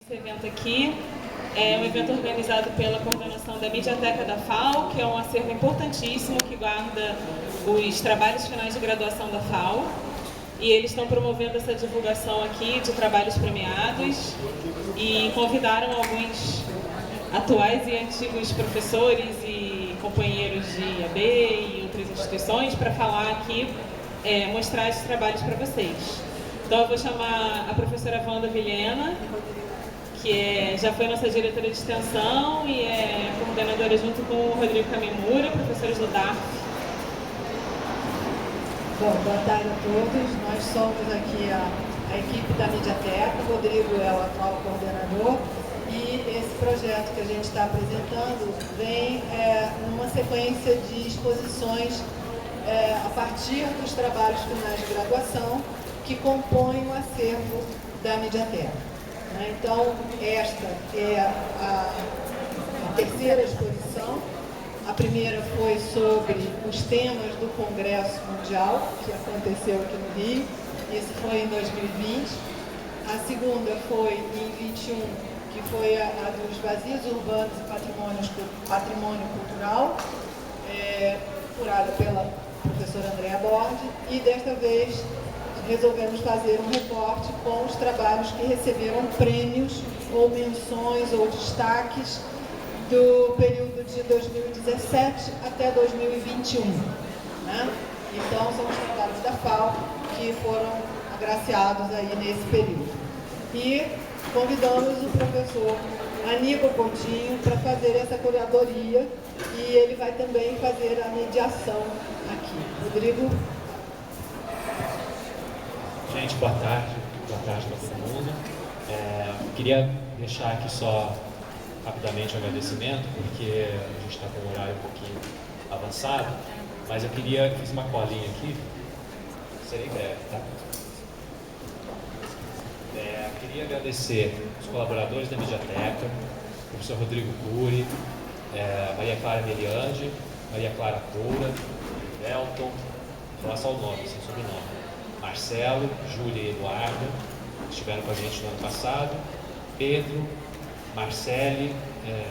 Esse evento aqui é um evento organizado pela coordenação da Mediateca da FAO, que é um acervo importantíssimo que guarda os trabalhos finais de graduação da FAO. E eles estão promovendo essa divulgação aqui de trabalhos premiados e convidaram alguns atuais e antigos professores e companheiros de IAB e outras instituições para falar aqui, mostrar esses trabalhos para vocês. Então eu vou chamar a professora Wanda Vilhena, que já foi nossa diretora de extensão e é coordenadora junto com o Rodrigo Kamimura, professores do DARF. Bom, boa tarde a todos. Nós somos aqui a equipe da Mediateca. O Rodrigo é o atual coordenador e esse projeto que a gente está apresentando vem numa sequência de exposições a partir dos trabalhos finais de graduação que compõem o acervo da Mediateca. Então, esta é a terceira exposição. A primeira foi sobre os temas do Congresso Mundial, que aconteceu aqui no Rio. Isso foi em 2020. A segunda foi em 2021, que foi a dos vazios urbanos e patrimônio cultural, curada pela professora Andréa Bordi. E desta vez resolvemos fazer um recorte com os trabalhos que receberam prêmios ou menções ou destaques do período de 2017 até 2021. Então, são os trabalhos da FAO que foram agraciados aí nesse período. E convidamos o professor Aníbal Coutinho para fazer essa curadoria e ele vai também fazer a mediação aqui. Rodrigo? Gente, boa tarde para todo mundo. Queria deixar aqui só rapidamente o agradecimento, porque a gente está com um horário um pouquinho avançado, mas eu fiz uma colinha aqui, serei breve, tá? Queria agradecer os colaboradores da Mediateca, o professor Rodrigo Cury, Maria Clara Meliandi, Maria Clara Coura, Elton, vou falar só o nome, sem sobrenome, Marcelo, Júlia e Eduardo, estiveram com a gente no ano passado, Pedro, Marcele,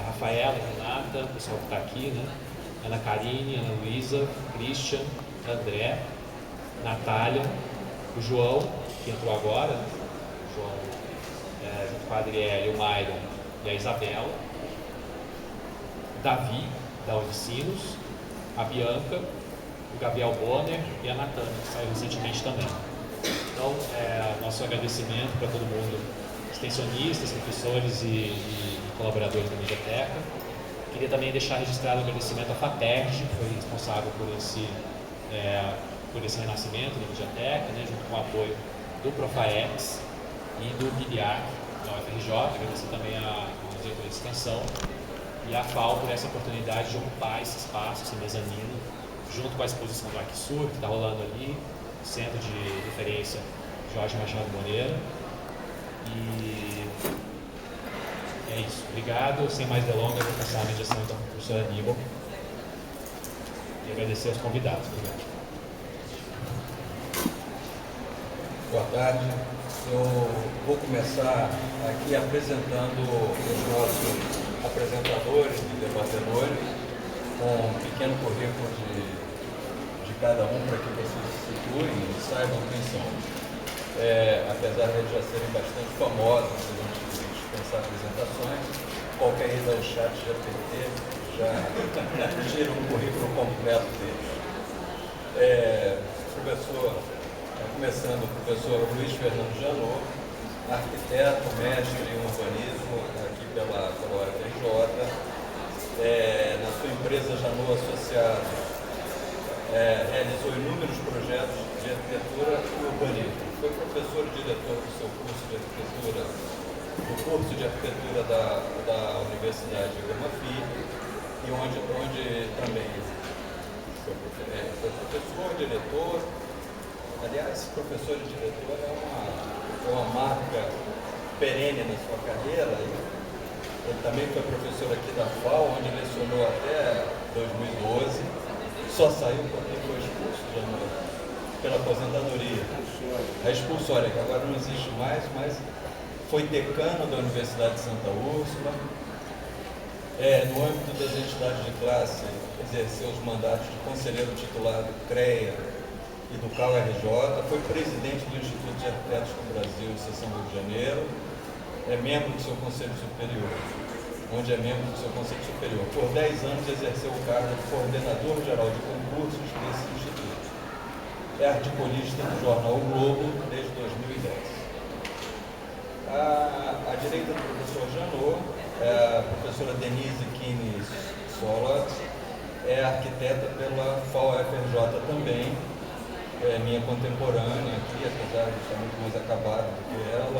Rafaela, Renata, o pessoal que está aqui, né? Ana Karine, Ana Luísa, Christian, André, Natália, o João, que entrou agora, né? O João, junto com a Adriele, o Myron e a Isabela, Davi, da Unicinos, a Bianca, o Gabriel Bonner e a Natana, que saiu recentemente também. Então, nosso agradecimento para todo mundo, extensionistas, professores e colaboradores da Mediateca. Queria também deixar registrado o agradecimento à FAPERJ, que foi responsável por esse renascimento da Mediateca, né, junto com o apoio do Profaex e do PIDIAC, da UFRJ. Agradecer também a diretora de extensão e a FAO por essa oportunidade de ocupar esse espaço, esse mezanino, junto com a exposição do Arquisur, que está rolando ali, Centro de Referência Jorge Machado Moreira. E é isso. Obrigado. Sem mais delongas, eu vou passar a mediação então para o professor Aníbal e agradecer aos convidados. Obrigado. Boa tarde. Eu vou começar aqui apresentando os nossos apresentadores e debatedores com um pequeno currículo de cada um para que vocês se situem e saibam quem são. Apesar de eles já serem bastante famosos, se a gente dispensar apresentações, qualquer ida ao chat GPT já tira um currículo completo deles. Começando o professor Luiz Fernando Janot, arquiteto, mestre em urbanismo aqui pela UFRJ, na sua empresa Janot Associados, realizou inúmeros projetos de arquitetura e urbanismo. Foi professor e diretor do seu curso de arquitetura, do curso de arquitetura da Universidade Gama Filho, e onde também foi professor, diretor. Aliás, professor e diretor é uma marca perene na sua carreira. Ele também foi professor aqui da FAO, onde lecionou até 2012. Só saiu porque foi expulso pela aposentadoria. A expulsória, que agora não existe mais, mas foi decano da Universidade de Santa Úrsula. No âmbito das entidades de classe, exerceu os mandatos de conselheiro titular do CREA e do CAU-RJ, foi presidente do Instituto de Arquitetos do Brasil, seção Rio de Janeiro, é membro do seu Conselho Superior, Por 10 anos exerceu o cargo de coordenador geral de concursos desse instituto. É articulista do jornal O Globo desde 2010. À direita do professor Janot, a professora Denise Kines Solot, é arquiteta pela FAU-FRJ também, é minha contemporânea aqui, apesar de estar muito mais acabada do que ela,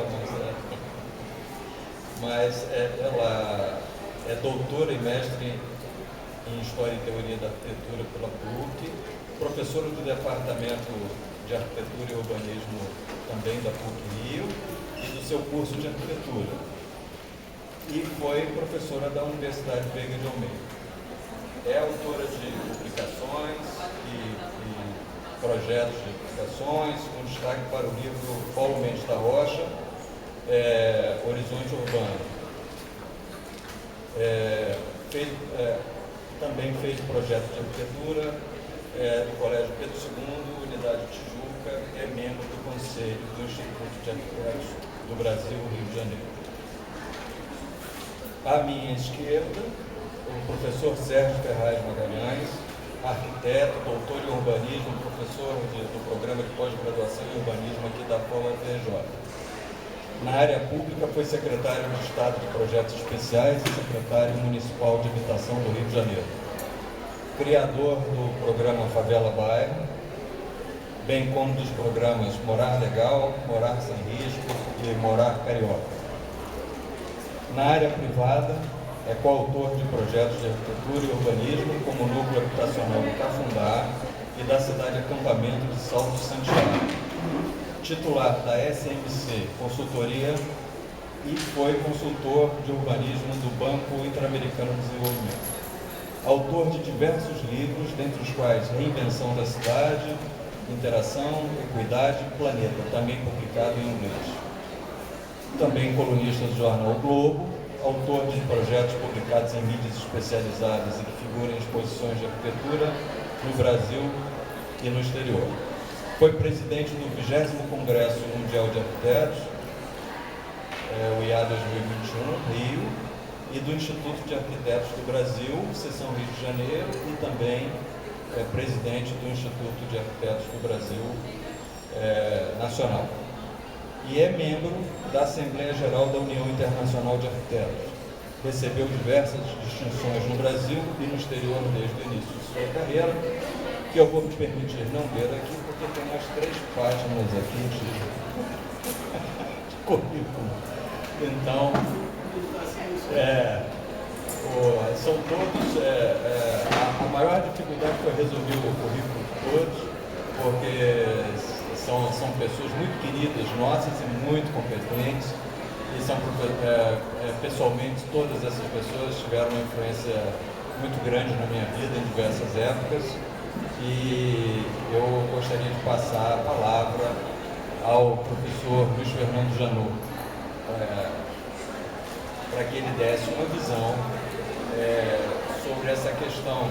mas ela é doutora e mestre em História e Teoria da Arquitetura pela PUC, professora do Departamento de Arquitetura e Urbanismo também da PUC-Rio e do seu curso de Arquitetura. E foi professora da Universidade Veiga de Almeida. É autora de publicações e projetos de publicações, com destaque para o livro Paulo Mendes da Rocha, Horizonte Urbano. Também fez projeto de arquitetura do Colégio Pedro II, Unidade Tijuca, é membro do Conselho do Instituto de Arquitetos do Brasil, Rio de Janeiro. À minha esquerda, o professor Sérgio Ferraz Magalhães, arquiteto, doutor em urbanismo, professor do programa de pós-graduação em urbanismo aqui da FAU-FRJ. Na área pública, foi secretário de Estado de Projetos Especiais e secretário municipal de Habitação do Rio de Janeiro. Criador do programa Favela Bairro, bem como dos programas Morar Legal, Morar Sem Risco e Morar Carioca. Na área privada, é coautor de projetos de arquitetura e urbanismo, como o Núcleo Habitacional do Cafundá e da cidade acampamento de Salto Santiago. Titular da SMC Consultoria e foi consultor de urbanismo do Banco Interamericano de Desenvolvimento. Autor de diversos livros, dentre os quais Reinvenção da Cidade, Interação, Equidade e Planeta, também publicado em inglês. Também colunista do jornal O Globo, autor de projetos publicados em mídias especializadas e que figuram em exposições de arquitetura no Brasil e no exterior. Foi presidente do 20º Congresso Mundial de Arquitetos, o IA 2021, Rio, e do Instituto de Arquitetos do Brasil, seção Rio de Janeiro, e também presidente do Instituto de Arquitetos do Brasil Nacional. E é membro da Assembleia Geral da União Internacional de Arquitetos. Recebeu diversas distinções no Brasil e no exterior desde o início de sua carreira, que eu vou me permitir não ler aqui, porque tem umas 3 páginas aqui de currículo. Então, são todos... a maior dificuldade foi resolver o currículo de todos, porque são pessoas muito queridas nossas e muito competentes, e são, pessoalmente, todas essas pessoas tiveram uma influência muito grande na minha vida em diversas épocas, e eu gostaria de passar a palavra ao professor Luiz Fernando Janot, para que ele desse uma visão sobre essa questão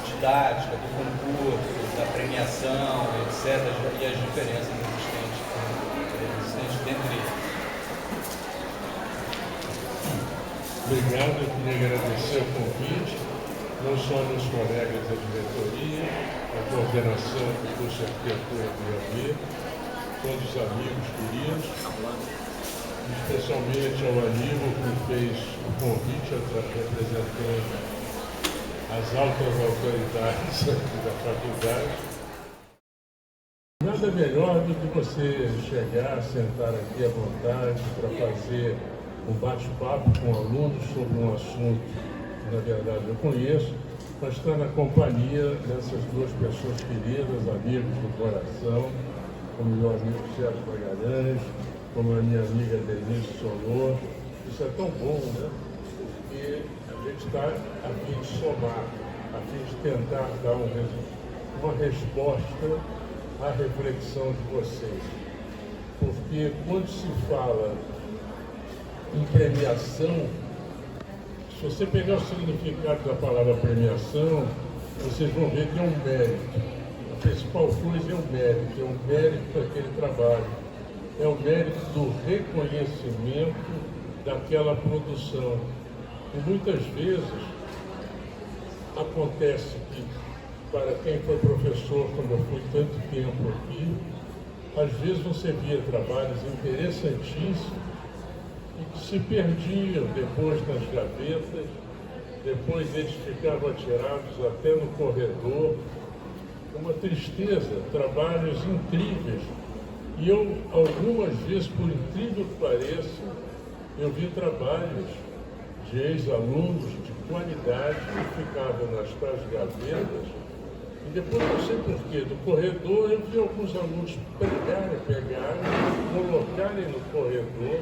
didática, do concurso, da premiação, etc., e as diferenças existentes dentre eles. Obrigado, eu queria agradecer o convite, não só dos colegas da diretoria, a coordenação do curso de arquitetura do IAB, todos os amigos queridos, especialmente ao Aníbal, que fez o convite representando as altas autoridades aqui da faculdade. Nada melhor do que você chegar, sentar aqui à vontade para fazer um bate-papo com alunos sobre um assunto que, na verdade, eu conheço, mas estar na companhia dessas 2 pessoas queridas, amigos do coração, como meu amigo Sérgio Magalhães, como a minha amiga Denise Solot. Isso é tão bom, né? Porque a gente está a fim de somar, a fim de tentar dar uma resposta à reflexão de vocês. Porque quando se fala em premiação, se você pegar o significado da palavra premiação, vocês vão ver que é um mérito. A principal coisa é o mérito daquele trabalho. É o mérito do reconhecimento daquela produção. E muitas vezes acontece que, para quem foi professor, quando eu fui tanto tempo aqui, às vezes você via trabalhos interessantíssimos e que se perdiam depois nas gavetas, depois eles ficavam atirados até no corredor. Uma tristeza, trabalhos incríveis. E eu, algumas vezes, por incrível que pareça, eu vi trabalhos de ex-alunos de qualidade que ficavam nas tais gavetas. E depois, não sei porquê, do corredor eu vi alguns alunos pegarem, colocarem no corredor,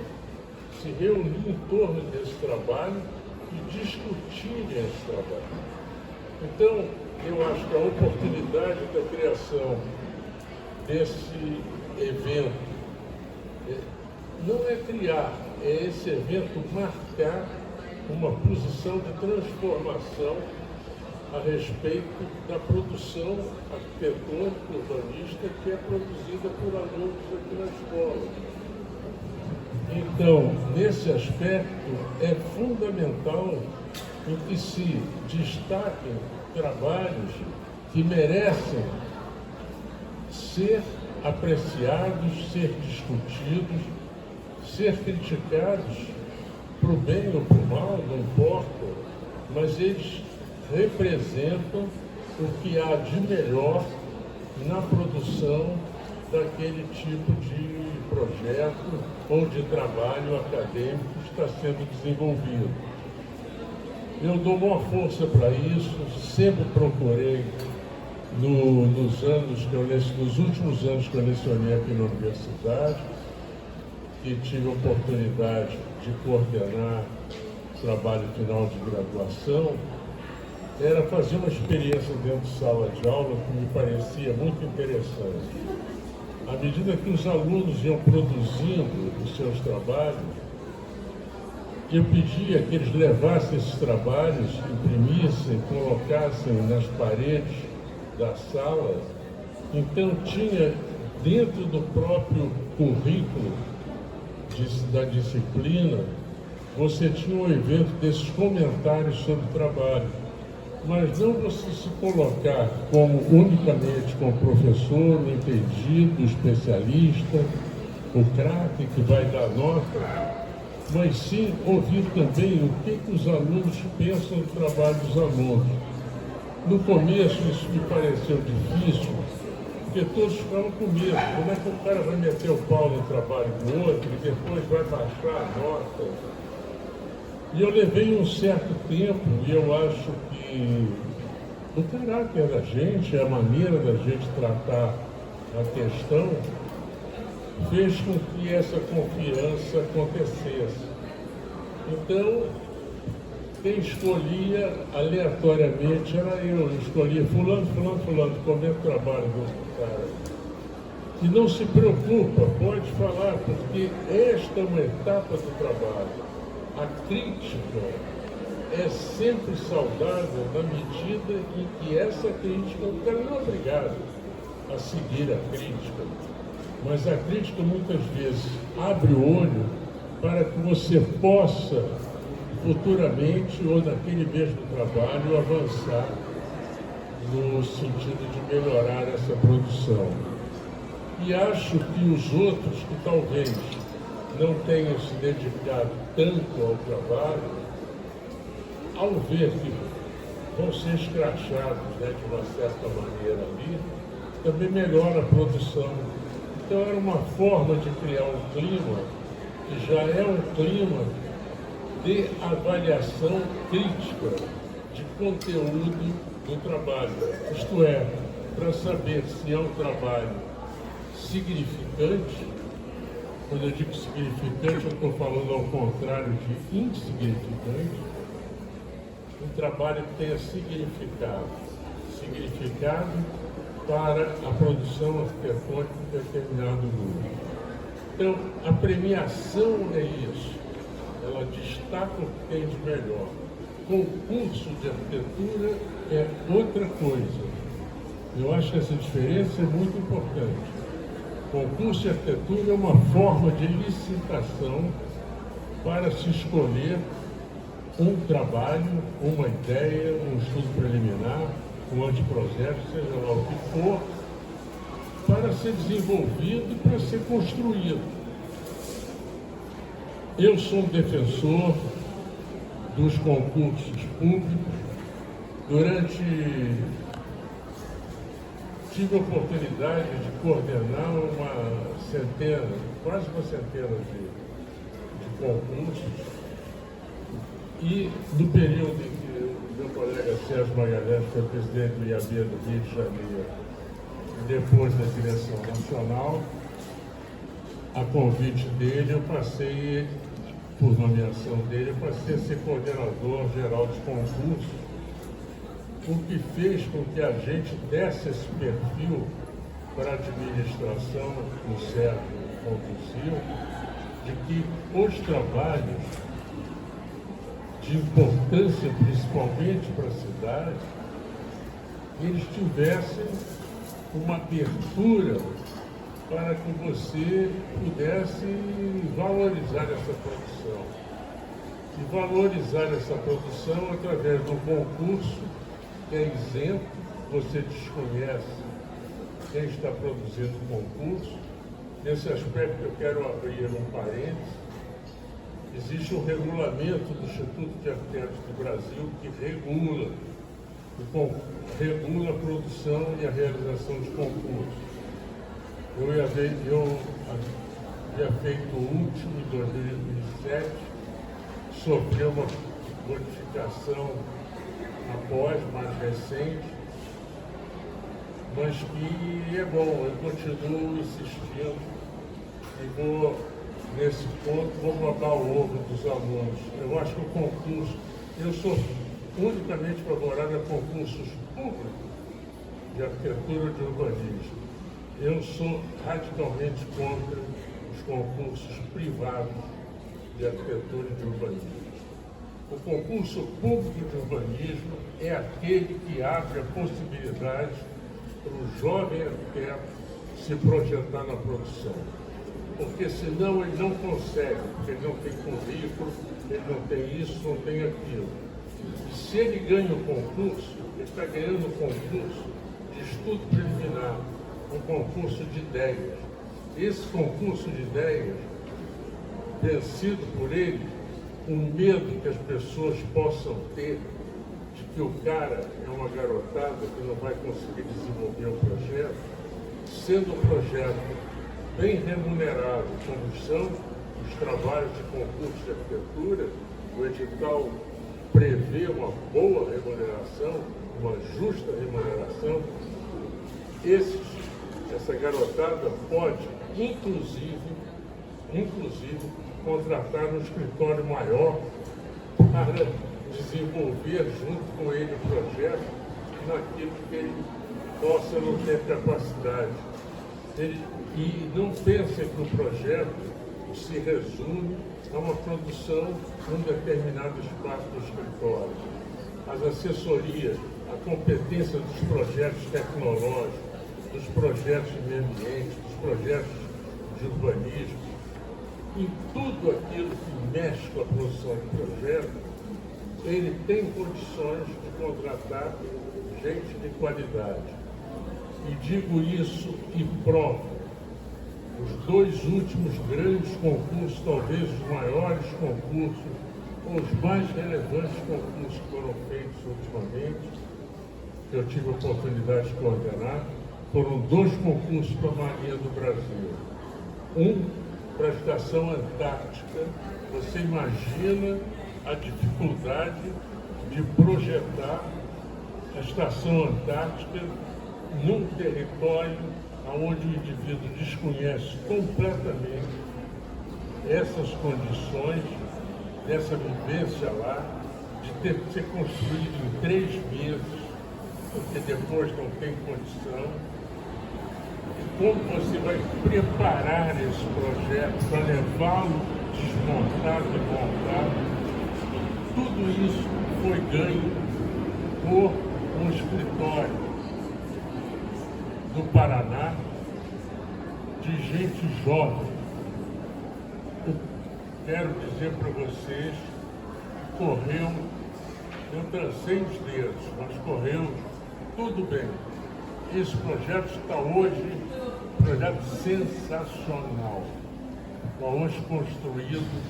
se reunir em torno desse trabalho e discutirem esse trabalho. Então, eu acho que a oportunidade da criação desse evento não é criar, é esse evento marcar uma posição de transformação a respeito da produção arquitetônica urbanística que é produzida por alunos aqui na escola. Então, nesse aspecto, é fundamental em que se destaquem trabalhos que merecem ser apreciados, ser discutidos, ser criticados, para o bem ou para o mal, não importa, mas eles representam o que há de melhor na produção daquele tipo de projeto ou de trabalho acadêmico que está sendo desenvolvido. Eu dou uma força para isso, sempre procurei, nos últimos anos que eu lecionei aqui na universidade, e tive a oportunidade de coordenar o trabalho final de graduação, era fazer uma experiência dentro de sala de aula que me parecia muito interessante. À medida que os alunos iam produzindo os seus trabalhos, eu pedia que eles levassem esses trabalhos, imprimissem, colocassem nas paredes da sala. Então tinha dentro do próprio currículo da disciplina, você tinha um evento desses comentários sobre o trabalho. Mas não você se colocar como unicamente como professor, o entendido, o especialista, o craque que vai dar nota, mas sim ouvir também o que os alunos pensam do trabalho dos alunos. No começo isso me pareceu difícil, porque todos ficavam com medo. Como é que o cara vai meter o pau no trabalho do outro e depois vai baixar a nota? E eu levei um certo tempo, e eu acho que o caráter da gente, a maneira da gente tratar a questão, fez com que essa confiança acontecesse. Então, quem escolhia aleatoriamente era eu escolhia fulano, como é o trabalho do cara. E não se preocupa, pode falar, porque esta é uma etapa do trabalho. A crítica é sempre saudável na medida em que essa crítica, o cara não é obrigado a seguir a crítica, mas a crítica muitas vezes abre o olho para que você possa futuramente ou naquele mesmo trabalho avançar no sentido de melhorar essa produção. E acho que os outros que talvez não tenham se dedicado tanto ao trabalho, ao ver que vão ser escrachados, né, de uma certa maneira ali, também melhora a produção. Então era uma forma de criar um clima que já é um clima de avaliação crítica de conteúdo do trabalho. Isto é, para saber se é um trabalho significante. Quando eu digo significante, eu estou falando ao contrário de insignificante. Um trabalho que tenha significado para a produção arquitetônica de determinado grupo. Então, a premiação é isso. ela destaca o que tem de melhor. Concurso de arquitetura é outra coisa. Eu acho que essa diferença é muito importante. Concurso de arquitetura é uma forma de licitação para se escolher um trabalho, uma ideia, um estudo preliminar, um anteprojeto, seja lá o que for, para ser desenvolvido e para ser construído. Eu sou um defensor dos concursos públicos. Tive a oportunidade de coordenar quase uma centena de concursos. E no período em que o meu colega Sérgio Magalhães foi presidente do IAB do Rio de Janeiro, depois da direção nacional, a convite dele, eu passei, por nomeação dele, eu passei a ser coordenador geral dos concursos, o que fez com que a gente desse esse perfil para a administração, o Sérgio conduziu, de que os trabalhos de importância, principalmente para a cidade, eles tivessem uma abertura para que você pudesse valorizar essa produção. E valorizar essa produção através de um concurso que é isento, você desconhece quem está produzindo o concurso. Nesse aspecto eu quero abrir um parênteses. Existe um regulamento do Instituto de Arquitetos do Brasil que regula a produção e a realização de concursos. Eu havia feito o último, em 2007, sofreu uma modificação após, mais recente, mas que é bom, eu continuo insistindo e vou, nesse ponto, vou botar o ovo dos alunos. Eu acho que o concurso, eu sou unicamente favorável a concursos públicos de arquitetura e de urbanismo. Eu sou radicalmente contra os concursos privados de arquitetura e de urbanismo. O concurso público de urbanismo é aquele que abre a possibilidade para o jovem arquiteto se projetar na produção. Porque senão ele não consegue, porque ele não tem currículo, ele não tem isso, não tem aquilo. E se ele ganha o concurso, ele está ganhando o concurso de estudo preliminar, um concurso de ideias. Esse concurso de ideias, vencido por ele, o medo que as pessoas possam ter de que o cara é uma garotada que não vai conseguir desenvolver o projeto, sendo um projeto bem remunerado, como são os trabalhos de concurso de arquitetura, o edital prevê uma boa remuneração, uma justa remuneração. Essa garotada pode, inclusive, contratar um escritório maior para desenvolver junto com ele o projeto naquilo que ele possa não ter capacidade. E não pensem que o projeto se resume a uma produção num determinado espaço do escritório. As assessorias, a competência dos projetos tecnológicos, dos projetos de meio ambiente, dos projetos de urbanismo, em tudo aquilo que mexe com a produção de projeto, ele tem condições de contratar gente de qualidade. E digo isso e provo. Os dois últimos grandes concursos, talvez os maiores concursos, ou os mais relevantes concursos que foram feitos ultimamente, que eu tive a oportunidade de coordenar, foram dois concursos para a Marinha do Brasil. Um para a Estação Antártica. Você imagina a dificuldade de projetar a Estação Antártica num território onde o indivíduo desconhece completamente essas condições, dessa vivência lá, de ter que ser construído em 3 meses, porque depois não tem condição. E como você vai preparar esse projeto para levá-lo desmontado e montado. Tudo isso foi ganho por um escritório do Paraná de gente jovem. Eu quero dizer para vocês, corremos, eu tracei os dedos, nós corremos tudo bem. Esse projeto está hoje, um projeto sensacional. Nós construído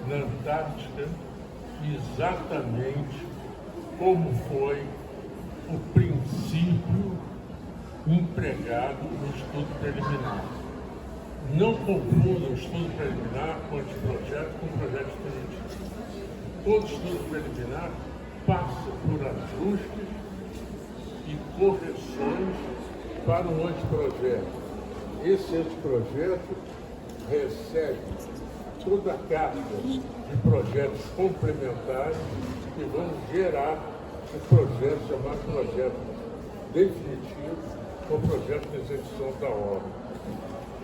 na Antártica exatamente como foi o princípio empregado no estudo preliminar. Não confunda o estudo preliminar com esse projeto com o projeto definitivo. Todo estudo preliminar passa por ajustes e correções para um anteprojeto. Esse anteprojeto recebe toda a carga de projetos complementares que vão gerar o projeto chamado projeto definitivo ou projeto de execução da obra.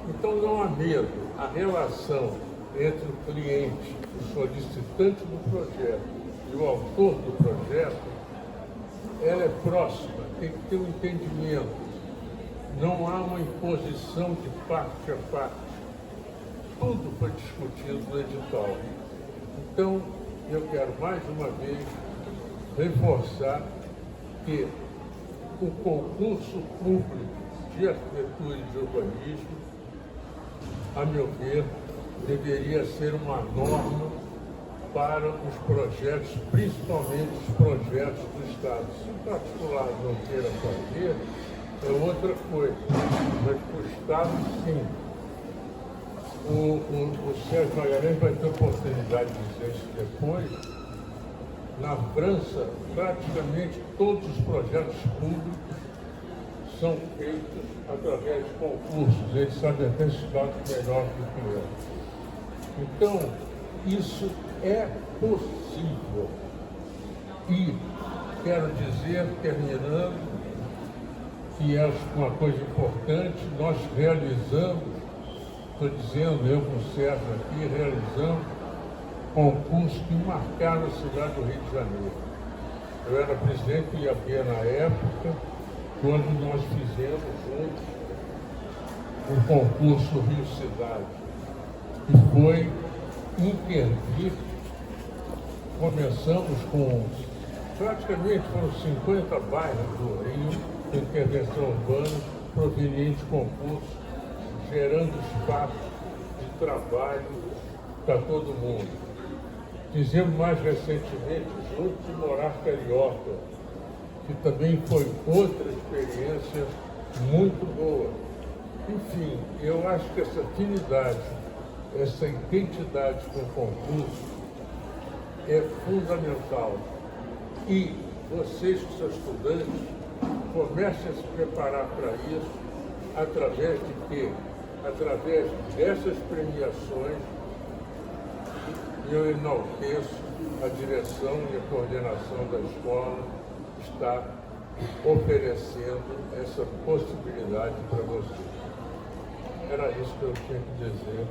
Então não há medo, a relação entre o cliente, o solicitante do projeto e o autor do projeto, ela é próxima, tem que ter um entendimento. Não há uma imposição de parte a parte. Tudo foi discutido no edital. Então, eu quero mais uma vez reforçar que o concurso público de arquitetura e de urbanismo, a meu ver, deveria ser uma norma para os projetos, principalmente os projetos do Estado. Se o particular não queira fazer, é outra coisa, mas para o Estado, sim. O Sérgio Magalhães vai ter oportunidade de dizer isso depois. Na França, praticamente todos os projetos públicos são feitos através de concursos. Eles sabem até esse dado melhor do que eu. Então, isso é possível. E quero dizer, terminando, que é uma coisa importante, nós realizamos, estou dizendo, eu com o Sérgio aqui, realizamos concursos que marcaram a cidade do Rio de Janeiro. Eu era presidente do IAP na época, quando nós fizemos juntos o concurso Rio Cidade, que foi intervir. Começamos com, praticamente foram 50 bairros do Rio, de intervenção urbana, proveniente de concurso, gerando espaço de trabalho para todo mundo. Fizemos mais recentemente junto de Morar Carioca, que também foi outra experiência muito boa. Enfim, eu acho que essa afinidade, essa identidade com o concurso é fundamental. E vocês que são estudantes, comecem a se preparar para isso através de quê? Através dessas premiações. Eu enalteço a direção e a coordenação da escola está oferecendo essa possibilidade para vocês. Era isso que eu tinha que dizer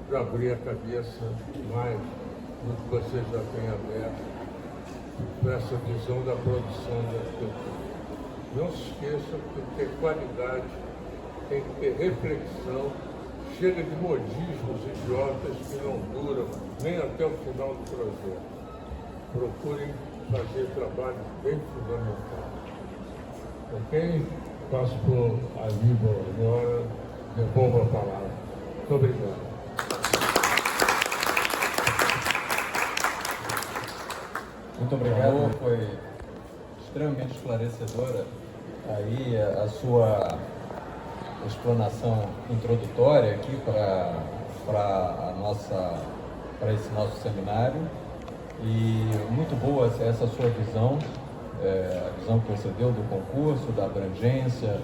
para abrir a cabeça mais do que vocês já têm aberto para essa visão da produção da arquitetura. Não se esqueçam que tem que ter qualidade, tem que ter reflexão, chega de modismos idiotas que não duram nem até o final do projeto. Procurem fazer trabalho bem fundamental. Ok? Passo por Aníbal agora, devolvo a palavra. Muito obrigado. Muito obrigado, foi extremamente esclarecedora aí a sua explanação introdutória aqui para esse nosso seminário, e muito boa essa sua visão, a visão que você deu do concurso, da abrangência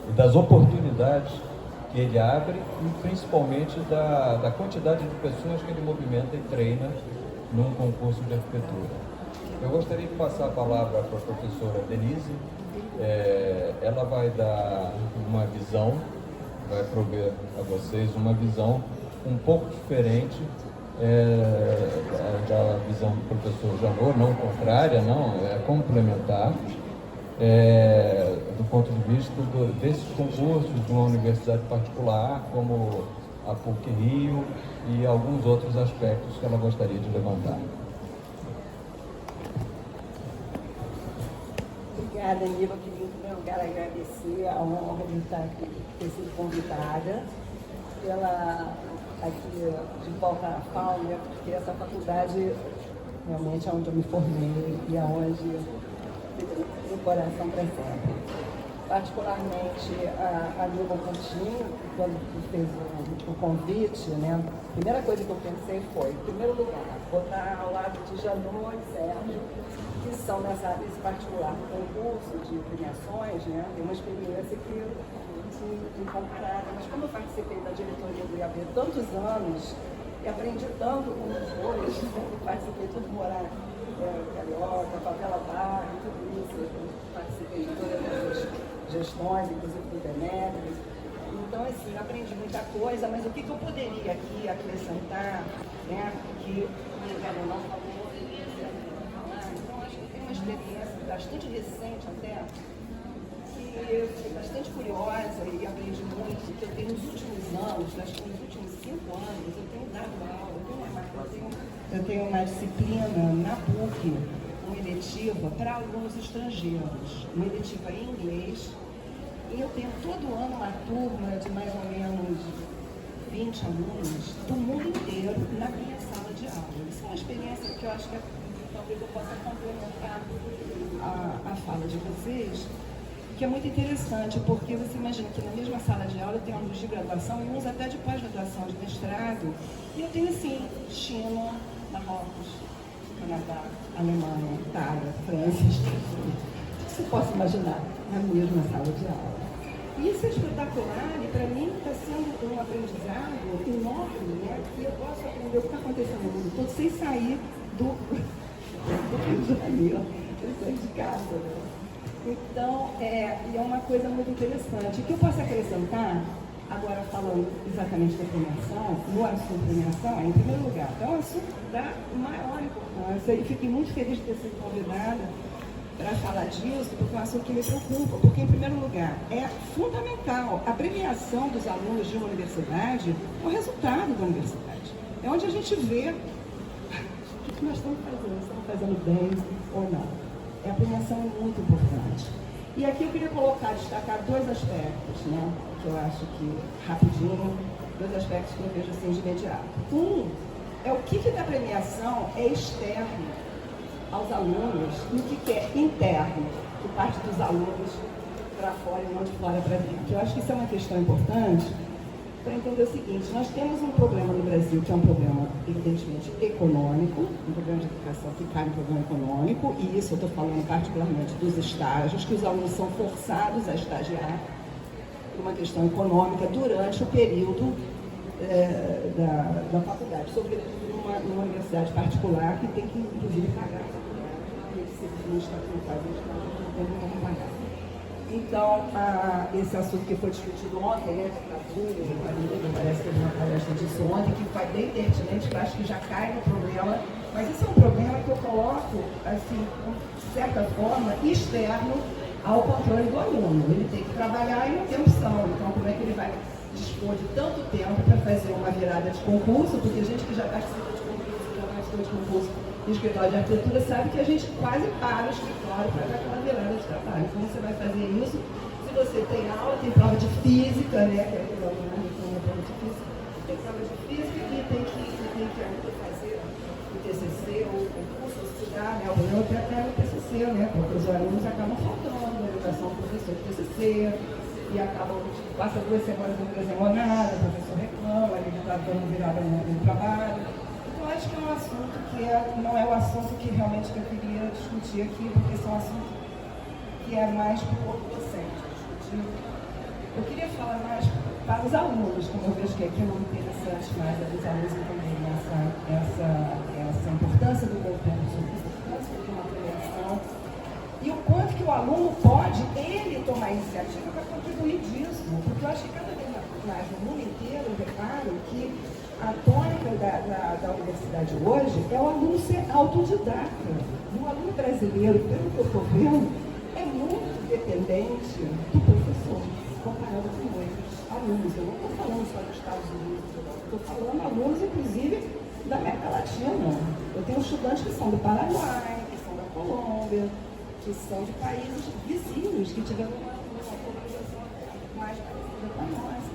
e das oportunidades que ele abre, e principalmente da quantidade de pessoas que ele movimenta e treina num concurso de arquitetura. Eu gostaria de passar a palavra para a professora Denise. Ela vai dar uma visão vai prover a vocês uma visão um pouco diferente da visão do professor Janot, não contrária, não, é complementar, do ponto de vista desses concursos de uma universidade particular, como a PUC-Rio e alguns outros aspectos que ela gostaria de levantar. Obrigada, Nilva. Eu queria, em primeiro lugar, agradecer a honra de estar aqui, ter sido convidada pela aqui de volta à FAO, né, porque essa faculdade realmente é onde eu me formei e é onde o coração para sempre. Particularmente a Nilva Coutinho, quando fez o convite, né, a primeira coisa que eu pensei foi, em primeiro lugar, botar ao lado de Janot e Sérgio, que são nesse particular concurso de premiações, né, tem uma experiência que incomparada, mas como eu participei da diretoria do IAB tantos anos e aprendi tanto com os dois, participei tudo morar Carioca, Favela Bar, tudo isso, participei de todas as gestões, inclusive do Demetrio. Então, assim, aprendi muita coisa, mas o que eu poderia aqui acrescentar, né, que o Miguel não falou, então acho que tem uma experiência bastante recente até, eu fui bastante curiosa e aprendi muito, que eu tenho nos últimos anos, acho que nos últimos 5 anos, eu tenho dado aula, eu tenho uma disciplina na PUC, uma eletiva para alunos estrangeiros, uma eletiva em inglês, e eu tenho todo ano uma turma de mais ou menos 20 alunos do mundo inteiro na minha sala de aula. Isso é uma experiência que eu acho que talvez eu possa complementar a fala de vocês, que é muito interessante, porque você imagina que na mesma sala de aula eu tenho alunos de graduação e uns até de pós-graduação, de mestrado, e eu tenho assim, China, Marrocos, Canadá, Alemanha, Itália, França, o que você possa imaginar na mesma sala de aula. E isso é espetacular e para mim está sendo um aprendizado enorme, né? Que eu posso aprender o que está acontecendo no mundo todo sem sair do Rio de Janeiro, eu saio de casa, né? Então, e é uma coisa muito interessante. O que eu posso acrescentar, agora falando exatamente da premiação, no assunto premiação, em primeiro lugar, é um assunto da maior importância e fiquei muito feliz de ter sido convidada para falar disso, porque é um assunto que me preocupa, porque, em primeiro lugar, é fundamental. A premiação dos alunos de uma universidade é o resultado da universidade. É onde a gente vê o que nós estamos fazendo, se estamos fazendo bem ou não. A premiação é muito importante. E aqui eu queria destacar 2 aspectos, né, que eu acho que, rapidinho, 2 aspectos que eu vejo assim de imediato. Um é o que da premiação é externo aos alunos e o que é interno, que parte dos alunos para fora e não de fora para dentro. Eu acho que isso é uma questão importante para entender o seguinte: nós temos um problema no Brasil que é um problema, evidentemente, econômico, um problema de educação que cai no problema econômico, e isso eu estou falando particularmente dos estágios, que os alunos são forçados a estagiar por uma questão econômica durante o período da faculdade, sobretudo numa universidade particular que tem que, inclusive, pagar a faculdade, e esse serviço que não faz estágio não tem como pagar. Então, esse assunto que foi discutido ontem, né, parece que teve uma palestra disso ontem, que vai bem pertinente, que eu acho que já cai no problema, mas esse é um problema que eu coloco, assim, de certa forma, externo ao controle do aluno. Ele tem que trabalhar e não tem opção. Então, como é que ele vai dispor de tanto tempo para fazer uma virada de concurso? Porque a gente que já participa de concurso, já participou de concurso no escritório de arquitetura, sabe que a gente quase para o escritório para dar aquela virada de trabalho. Como você vai fazer isso? Se você tem aula, tem prova de física, né? Que é aquele aluno que tem prova de física, tem prova de física e tem que ainda fazer o TCC ou o concurso, estudar, né? O problema até o TCC, né? Porque os alunos acabam faltando a educação do professor de TCC e acabam, passa 2 semanas não desenhou nada, o professor reclama, ele está dando virada no trabalho. Eu acho que é um assunto que não é o assunto que realmente eu queria discutir aqui, porque esse é um assunto que é mais para o corpo docente discutir. Eu queria falar mais para os alunos, como eu vejo que aqui é muito interessante mais a dos alunos entenderem essa importância do concurso, a importância de uma premiação, e o quanto que o aluno pode, ele tomar iniciativa para contribuir disso, porque eu acho que cada vez mais mas no mundo inteiro, eu reparo que a tônica da universidade hoje é o aluno ser autodidata. O aluno brasileiro, pelo que eu estou vendo, é muito dependente do professor, comparado com outros alunos. Eu não estou falando só dos Estados Unidos, estou falando alunos, inclusive, da América Latina. Eu tenho estudantes que são do Paraguai, que são da Colômbia, que são de países vizinhos, que tiveram uma colonização mais parecida com a nossa.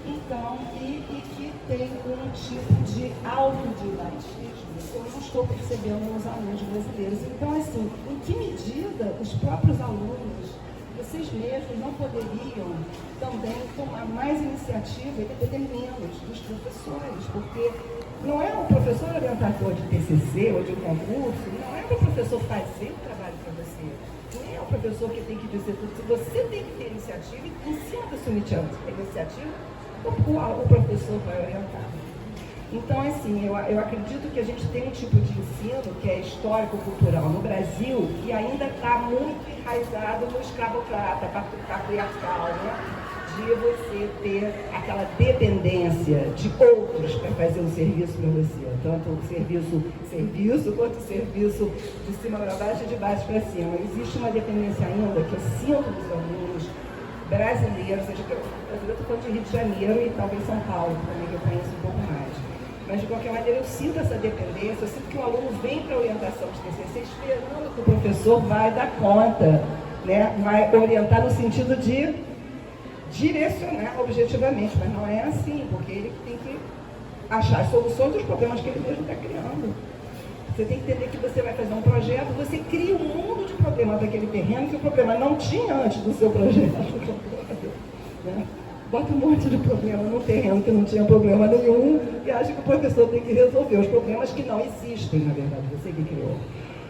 Então, e que tem um tipo de autodidatismo que eu não estou percebendo nos alunos brasileiros. Então, assim, em que medida os próprios alunos, vocês mesmos, não poderiam também tomar mais iniciativa e depender menos dos professores? Porque não é o professor orientador de TCC ou de concurso, não é o professor fazer o trabalho para você. Nem é o professor que tem que dizer tudo. Se você tem que ter iniciativa, e em cima da sua iniciativa, o professor vai orientar. Então, assim, eu acredito que a gente tem um tipo de ensino que é histórico-cultural no Brasil que ainda está muito enraizado no escravocrata, patriarcal, né? De você ter aquela dependência de outros para fazer um serviço para você. Tanto o serviço quanto o serviço de cima para baixo e de baixo para cima. Existe uma dependência ainda que eu sinto dos alunos brasileiros, seja que eu estou falando de Rio de Janeiro e talvez São Paulo, também que eu conheço um pouco mais. Mas, de qualquer maneira, eu sinto essa dependência, eu sinto que o aluno vem para a orientação de TCC esperando que o professor vai dar conta, né? Vai orientar no sentido de direcionar objetivamente, mas não é assim, porque ele tem que achar as soluções dos problemas que ele mesmo está criando. Você tem que entender que você vai fazer um projeto, você cria um mundo de problemas daquele terreno que o problema não tinha antes do seu projeto. Né? Bota um monte de problema no terreno que não tinha problema nenhum e acha que o professor tem que resolver os problemas que não existem, na verdade, você que criou.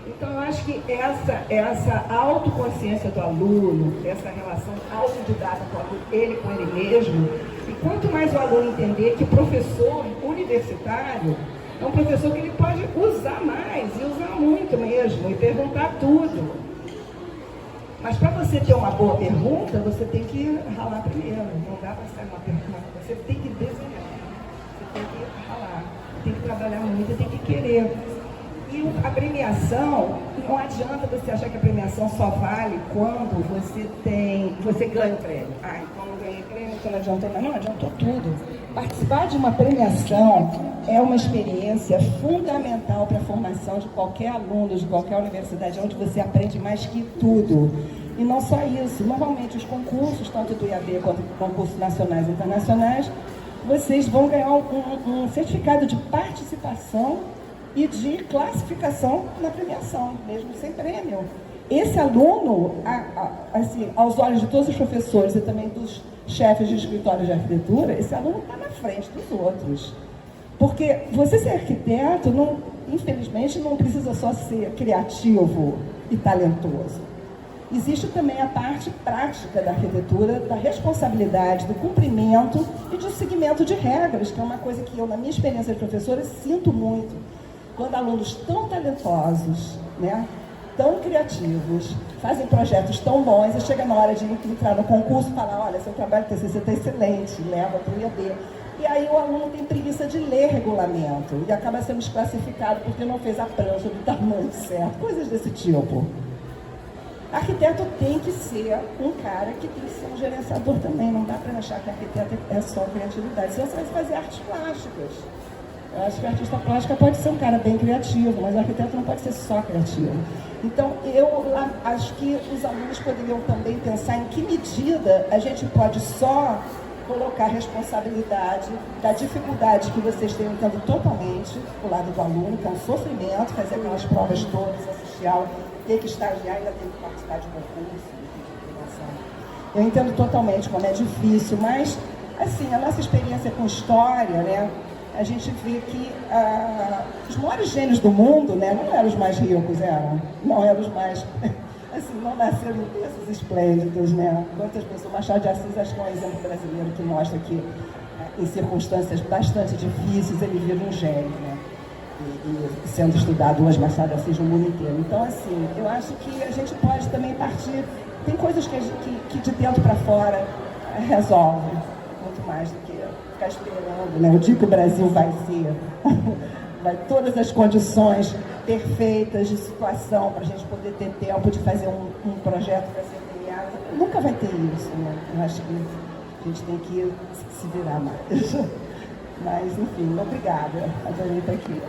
Então, eu acho que essa autoconsciência do aluno, essa relação autodidata com o aluno, ele com ele mesmo, e quanto mais o aluno entender que o professor universitário é um professor que ele pode usar mais, e usar muito mesmo, e perguntar tudo. Mas para você ter uma boa pergunta, você tem que ralar primeiro. Não dá para sair uma pergunta. Você tem que desenhar, você tem que ralar, tem que trabalhar muito, tem que querer. E a premiação, não adianta você achar que a premiação só vale quando você ganha o prêmio. Ah, então não ganhei prêmio, então não adiantou nada. Não, adiantou tudo. Participar de uma premiação é uma experiência fundamental para a formação de qualquer aluno, de qualquer universidade, onde você aprende mais que tudo. E não só isso, normalmente os concursos, tanto do IAB quanto concursos nacionais e internacionais, vocês vão ganhar um certificado de participação e de classificação na premiação, mesmo sem prêmio. Esse aluno, assim, aos olhos de todos os professores e também dos chefes de escritório de arquitetura, esse aluno está na frente dos outros. Porque você ser arquiteto, infelizmente, não precisa só ser criativo e talentoso. Existe também a parte prática da arquitetura, da responsabilidade, do cumprimento e do seguimento de regras, que é uma coisa que eu, na minha experiência de professora, sinto muito. Quando alunos tão talentosos, né, tão criativos, fazem projetos tão bons, e chega na hora de entrar no concurso e falar, olha, seu trabalho de TCC está excelente, leva para o IAB. E aí o aluno tem preguiça de ler regulamento e acaba sendo desclassificado porque não fez a prancha do tamanho certo, coisas desse tipo. Arquiteto tem que ser um cara que tem que ser um gerenciador também, não dá para achar que arquiteto é só criatividade, senão você vai fazer artes plásticas. Eu acho que a artista plástica pode ser um cara bem criativo, mas o arquiteto não pode ser só criativo. Então, eu acho que os alunos poderiam também pensar em que medida a gente pode só colocar a responsabilidade da dificuldade que vocês têm, entendo totalmente do lado do aluno, que é um sofrimento, fazer aquelas provas todas, assistir aula, ter que estagiar, ainda ter que participar de concurso, eu entendo totalmente como é difícil, mas, assim, a nossa experiência com história, né, a gente vê que os maiores gênios do mundo, né, não eram os mais ricos, não eram os mais... Assim, não nasceram em berços esplêndidos, né? Quantas pessoas, Machado de Assis, acho que é um exemplo brasileiro que mostra que, em circunstâncias bastante difíceis, ele vira um gênio, né? E sendo estudado hoje, Machado de Assis, no mundo inteiro. Então, assim, eu acho que a gente pode também partir... Tem coisas que de dentro para fora resolve. Não muito mais do que ficar esperando, né? O dia que o Brasil vai ser, vai todas as condições perfeitas de situação para a gente poder ter tempo de fazer um projeto para ser criado. Nunca vai ter isso, né? Eu acho que a gente tem que se virar mais. Mas, enfim, obrigada. Adorei estar aqui.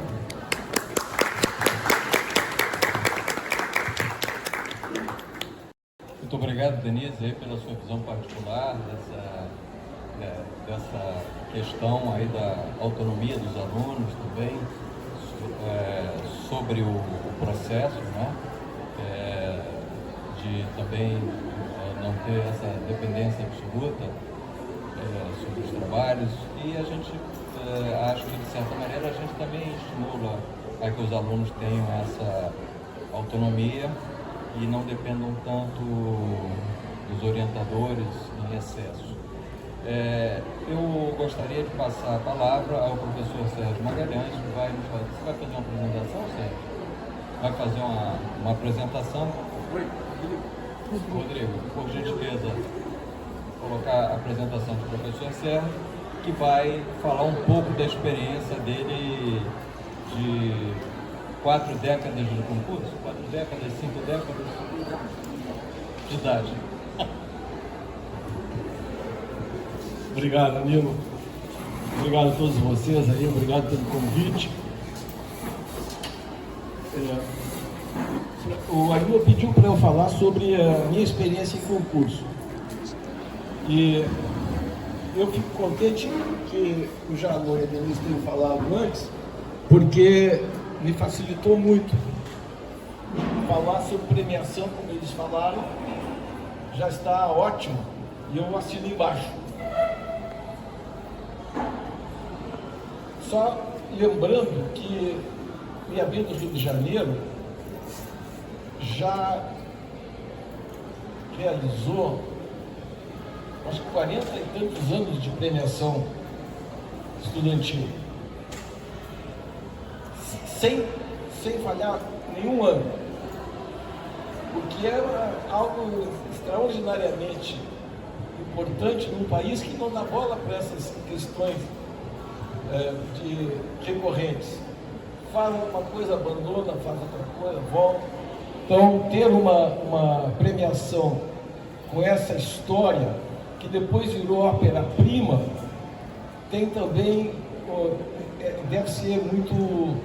Muito obrigado, Denise, aí, pela sua visão particular dessa questão aí da autonomia dos alunos também, sobre o processo, né? De também não ter essa dependência absoluta sobre os trabalhos, e a gente acho que, de certa maneira, a gente também estimula a que os alunos tenham essa autonomia e não dependam tanto dos orientadores em excesso. Eu gostaria de passar a palavra ao professor Sérgio Magalhães, que vai nos fazer... Você vai fazer uma apresentação, Sérgio? Vai fazer uma apresentação? Rodrigo, por gentileza, colocar a apresentação do professor Sérgio, que vai falar um pouco da experiência dele de 4 décadas de concurso, 4 décadas, 5 décadas de idade. Obrigado, amigo. Obrigado a todos vocês aí, obrigado pelo convite. O Aguila pediu para eu falar sobre a minha experiência em concurso. E eu fico contente que o Janô e a Denise tenham falado antes, porque me facilitou muito falar sobre premiação, como eles falaram, já está ótimo, e eu assino embaixo. Só lembrando que o IAB do Rio de Janeiro já realizou, acho que 40 e tantos anos de premiação estudantil, sem falhar nenhum ano, o que era algo extraordinariamente importante num país que não dá bola para essas questões de recorrentes. Faz uma coisa, abandona, faz outra coisa, volta. Então, ter uma premiação com essa história, que depois virou ópera-prima, tem também, deve ser muito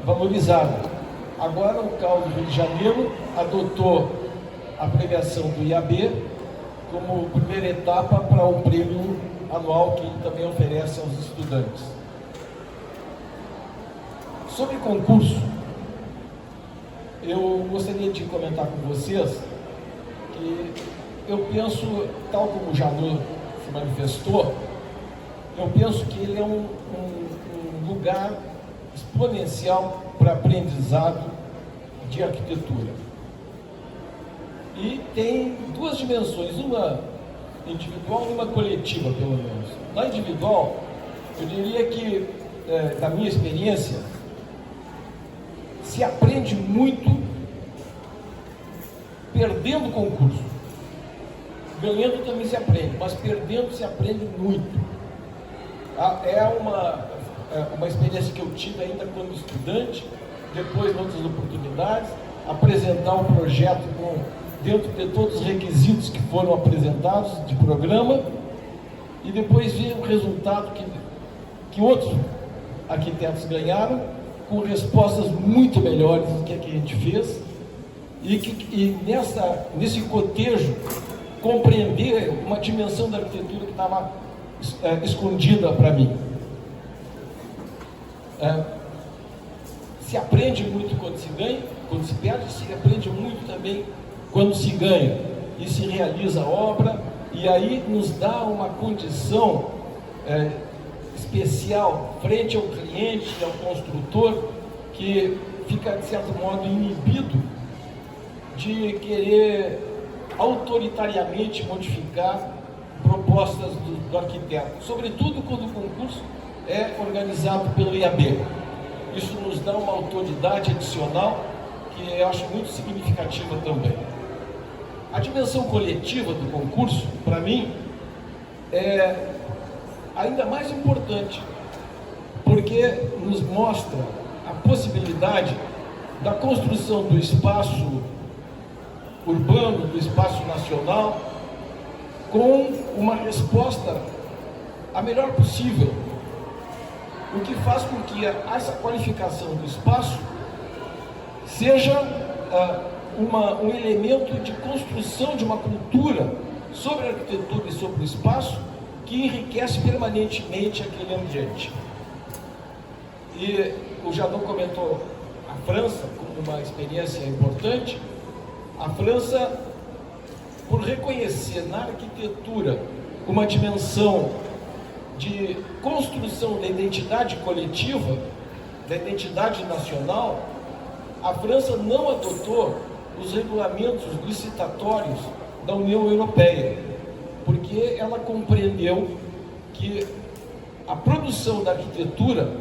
valorizado. Agora, o CAU do Rio de Janeiro adotou a premiação do IAB como primeira etapa para um prêmio anual que ele também oferece aos estudantes. Sobre concurso, eu gostaria de comentar com vocês que eu penso, tal como o Janô se manifestou, eu penso que ele é um lugar exponencial para aprendizado de arquitetura. E tem duas dimensões, uma individual e uma coletiva, pelo menos. Na individual, eu diria que, da minha experiência, se aprende muito perdendo concurso. Ganhando também se aprende, mas perdendo se aprende muito. É uma experiência que eu tive ainda quando estudante, depois em outras oportunidades, apresentar um projeto dentro de todos os requisitos que foram apresentados de programa, e depois ver o resultado que outros arquitetos ganharam, com respostas muito melhores do que a gente fez, e nesse cotejo compreender uma dimensão da arquitetura que estava escondida para mim. Se aprende muito quando se ganha, quando se perde, se aprende muito também quando se ganha, e se realiza a obra, e aí nos dá uma condição especial frente ao cliente, ao construtor, que fica, de certo modo, inibido de querer autoritariamente modificar propostas do arquiteto, sobretudo quando o concurso é organizado pelo IAB. Isso nos dá uma autoridade adicional que eu acho muito significativa também. A dimensão coletiva do concurso, para mim, ainda mais importante, porque nos mostra a possibilidade da construção do espaço urbano, do espaço nacional, com uma resposta a melhor possível, o que faz com que essa qualificação do espaço seja um elemento de construção de uma cultura sobre a arquitetura e sobre o espaço que enriquece permanentemente aquele ambiente. E o Jadot comentou a França como uma experiência importante. A França, por reconhecer na arquitetura uma dimensão de construção da identidade coletiva, da identidade nacional, a França não adotou os regulamentos licitatórios da União Europeia, porque ela compreendeu que a produção da arquitetura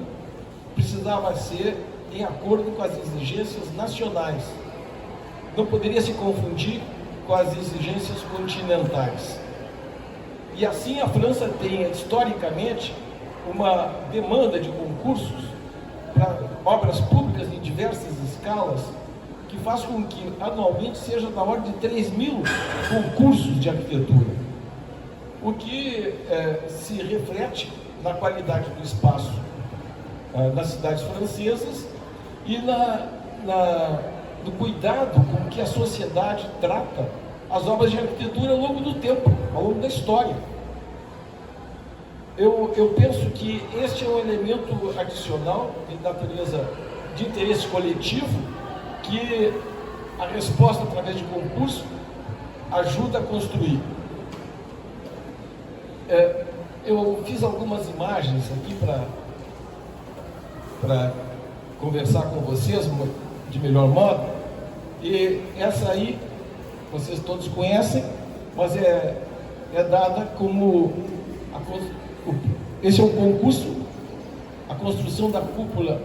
precisava ser em acordo com as exigências nacionais. Não poderia se confundir com as exigências continentais. E assim a França tem, historicamente, uma demanda de concursos para obras públicas em diversas escalas, que faz com que anualmente seja da ordem de 3.000 concursos de arquitetura, o que se reflete na qualidade do espaço nas cidades francesas e no cuidado com que a sociedade trata as obras de arquitetura ao longo do tempo, ao longo da história. Eu penso que este é um elemento adicional de natureza de interesse coletivo que a resposta através de concurso ajuda a construir. Eu fiz algumas imagens aqui para conversar com vocês de melhor modo, e essa aí vocês todos conhecem, mas é dada como esse é um concurso, a construção da cúpula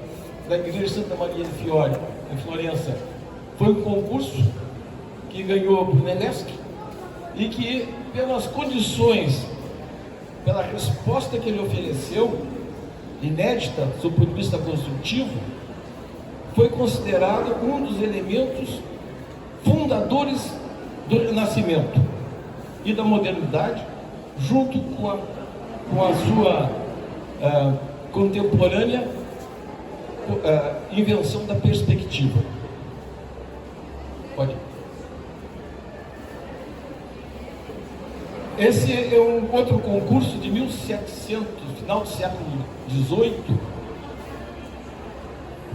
da Igreja Santa Maria de Fiore, em Florença. Foi um concurso que ganhou Brunelleschi e que, pelas condições, pela resposta que ele ofereceu, inédita, sob o ponto de vista construtivo, foi considerado um dos elementos fundadores do Renascimento e da modernidade, junto com a sua contemporânea invenção da perspectiva. Pode. Esse é um outro concurso de 1700, final do século XVIII.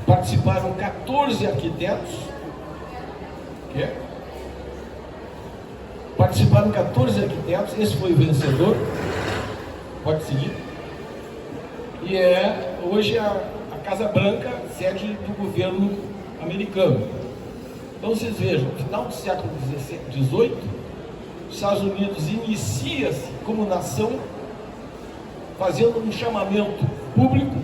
Participaram 14 arquitetos. Participaram 14 arquitetos. Esse foi o vencedor. Pode seguir. E hoje a Casa Branca, sede do governo americano. Então vocês vejam, no final do século XVIII, os Estados Unidos inicia-se como nação fazendo um chamamento público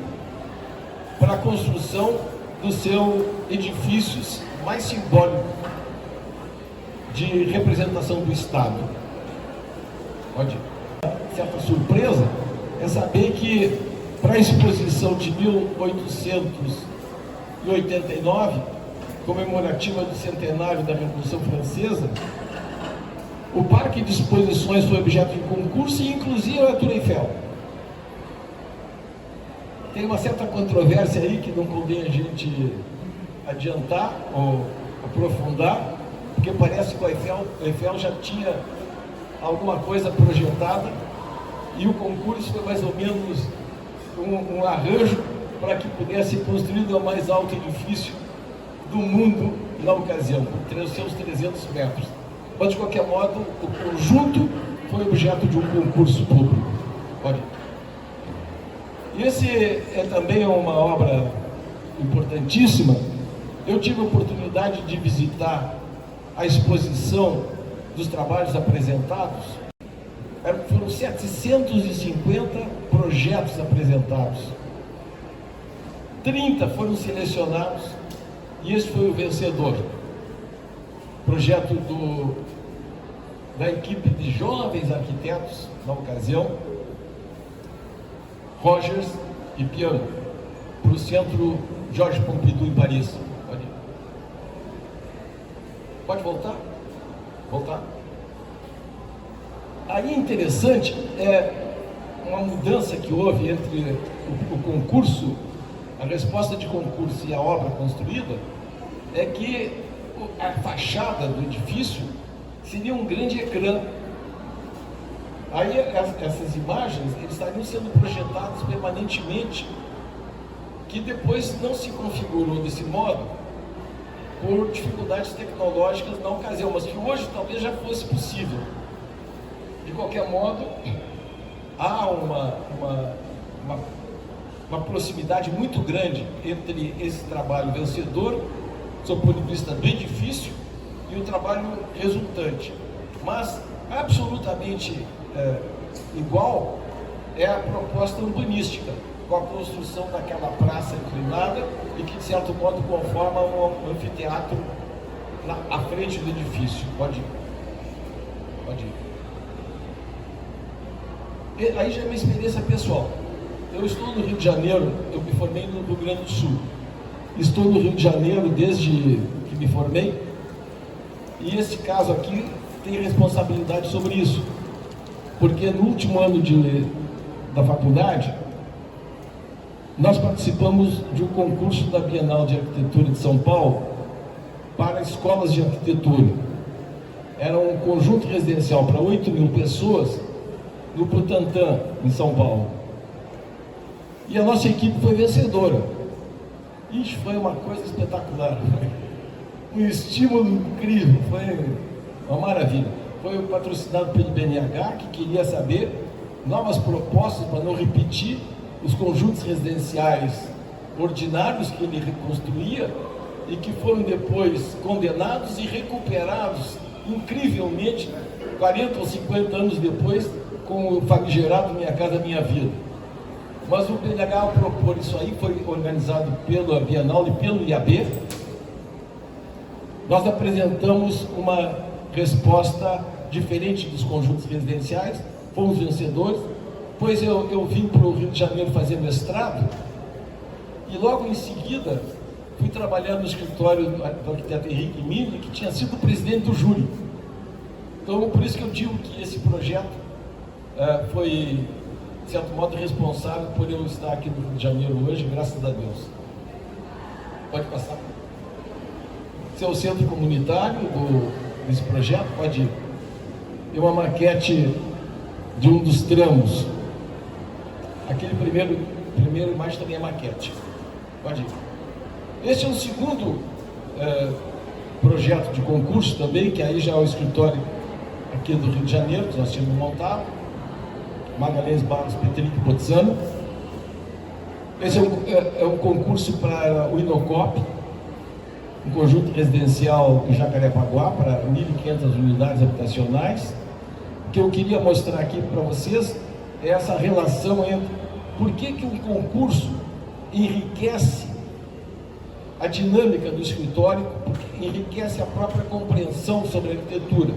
para a construção do seu edifício mais simbólico de representação do Estado. Pode. Certa surpresa é saber que para a exposição de 1889, comemorativa do centenário da Revolução Francesa, o Parque de Exposições foi objeto de concurso e inclusive a Tour Eiffel. Tem uma certa controvérsia aí que não convém a gente adiantar ou aprofundar, porque parece que o Eiffel já tinha alguma coisa projetada e o concurso foi mais ou menos um arranjo para que pudesse ser construído o mais alto edifício do mundo na ocasião, com seus 300 metros. Mas, de qualquer modo, o conjunto foi objeto de um concurso público. Pode. E esse é também uma obra importantíssima. Eu tive a oportunidade de visitar a exposição dos trabalhos apresentados. Foram 750 projetos apresentados. 30 foram selecionados e esse foi o vencedor. Projeto da equipe de jovens arquitetos, na ocasião. Rogers e piano, para o Centro Georges Pompidou em Paris. Pode voltar? Voltar. Aí interessante é uma mudança que houve entre o concurso, a resposta de concurso e a obra construída, é que a fachada do edifício seria um grande ecrã. Aí essas imagens eles estariam sendo projetadas permanentemente, que depois não se configurou desse modo por dificuldades tecnológicas na ocasião, mas que hoje talvez já fosse possível. De qualquer modo, há uma proximidade muito grande entre esse trabalho vencedor, sob o ponto de vista do edifício, e o trabalho resultante. Mas absolutamente igual é a proposta urbanística, com a construção daquela praça inclinada e que, de certo modo, conforma um anfiteatro à frente do edifício. Pode ir. Pode ir. Aí já é uma experiência pessoal. Eu estou no Rio de Janeiro, eu me formei no Rio Grande do Sul. Estou no Rio de Janeiro desde que me formei, e esse caso aqui tem responsabilidade sobre isso, porque no último ano da faculdade, nós participamos de um concurso da Bienal de Arquitetura de São Paulo para escolas de arquitetura. Era um conjunto residencial para 8.000 pessoas no Butantã, em São Paulo. E a nossa equipe foi vencedora. Isso foi uma coisa espetacular. Um estímulo incrível, foi uma maravilha. Foi patrocinado pelo BNH, que queria saber novas propostas para não repetir os conjuntos residenciais ordinários que ele reconstruía e que foram depois condenados e recuperados incrivelmente 40 ou 50 anos depois com o famigerado Minha Casa Minha Vida. Mas o BNH, ao propor isso aí, foi organizado pela Bienal e pelo IAB. Nós apresentamos uma resposta diferente dos conjuntos residenciais, fomos vencedores. Depois eu vim para o Rio de Janeiro fazer mestrado e logo em seguida fui trabalhar no escritório do arquiteto Henrique Mille, que tinha sido presidente do júri. Então, por isso que eu digo que esse projeto foi, de certo modo, responsável por eu estar aqui no Rio de Janeiro hoje, graças a Deus. Pode passar. Esse é o centro comunitário desse projeto, pode ir. É uma maquete de um dos tramos. Aquele primeiro imagem também é maquete. Pode ir. Esse é o segundo projeto de concurso também, que aí já é o escritório aqui do Rio de Janeiro, que nós tínhamos montado. Magalhães Barros, Petric e Pozzano. Esse é um concurso para o Inocop, um conjunto residencial em Jacarepaguá, para 1.500 unidades habitacionais. O que eu queria mostrar aqui para vocês é essa relação entre por que um concurso enriquece a dinâmica do escritório, porque enriquece a própria compreensão sobre a arquitetura.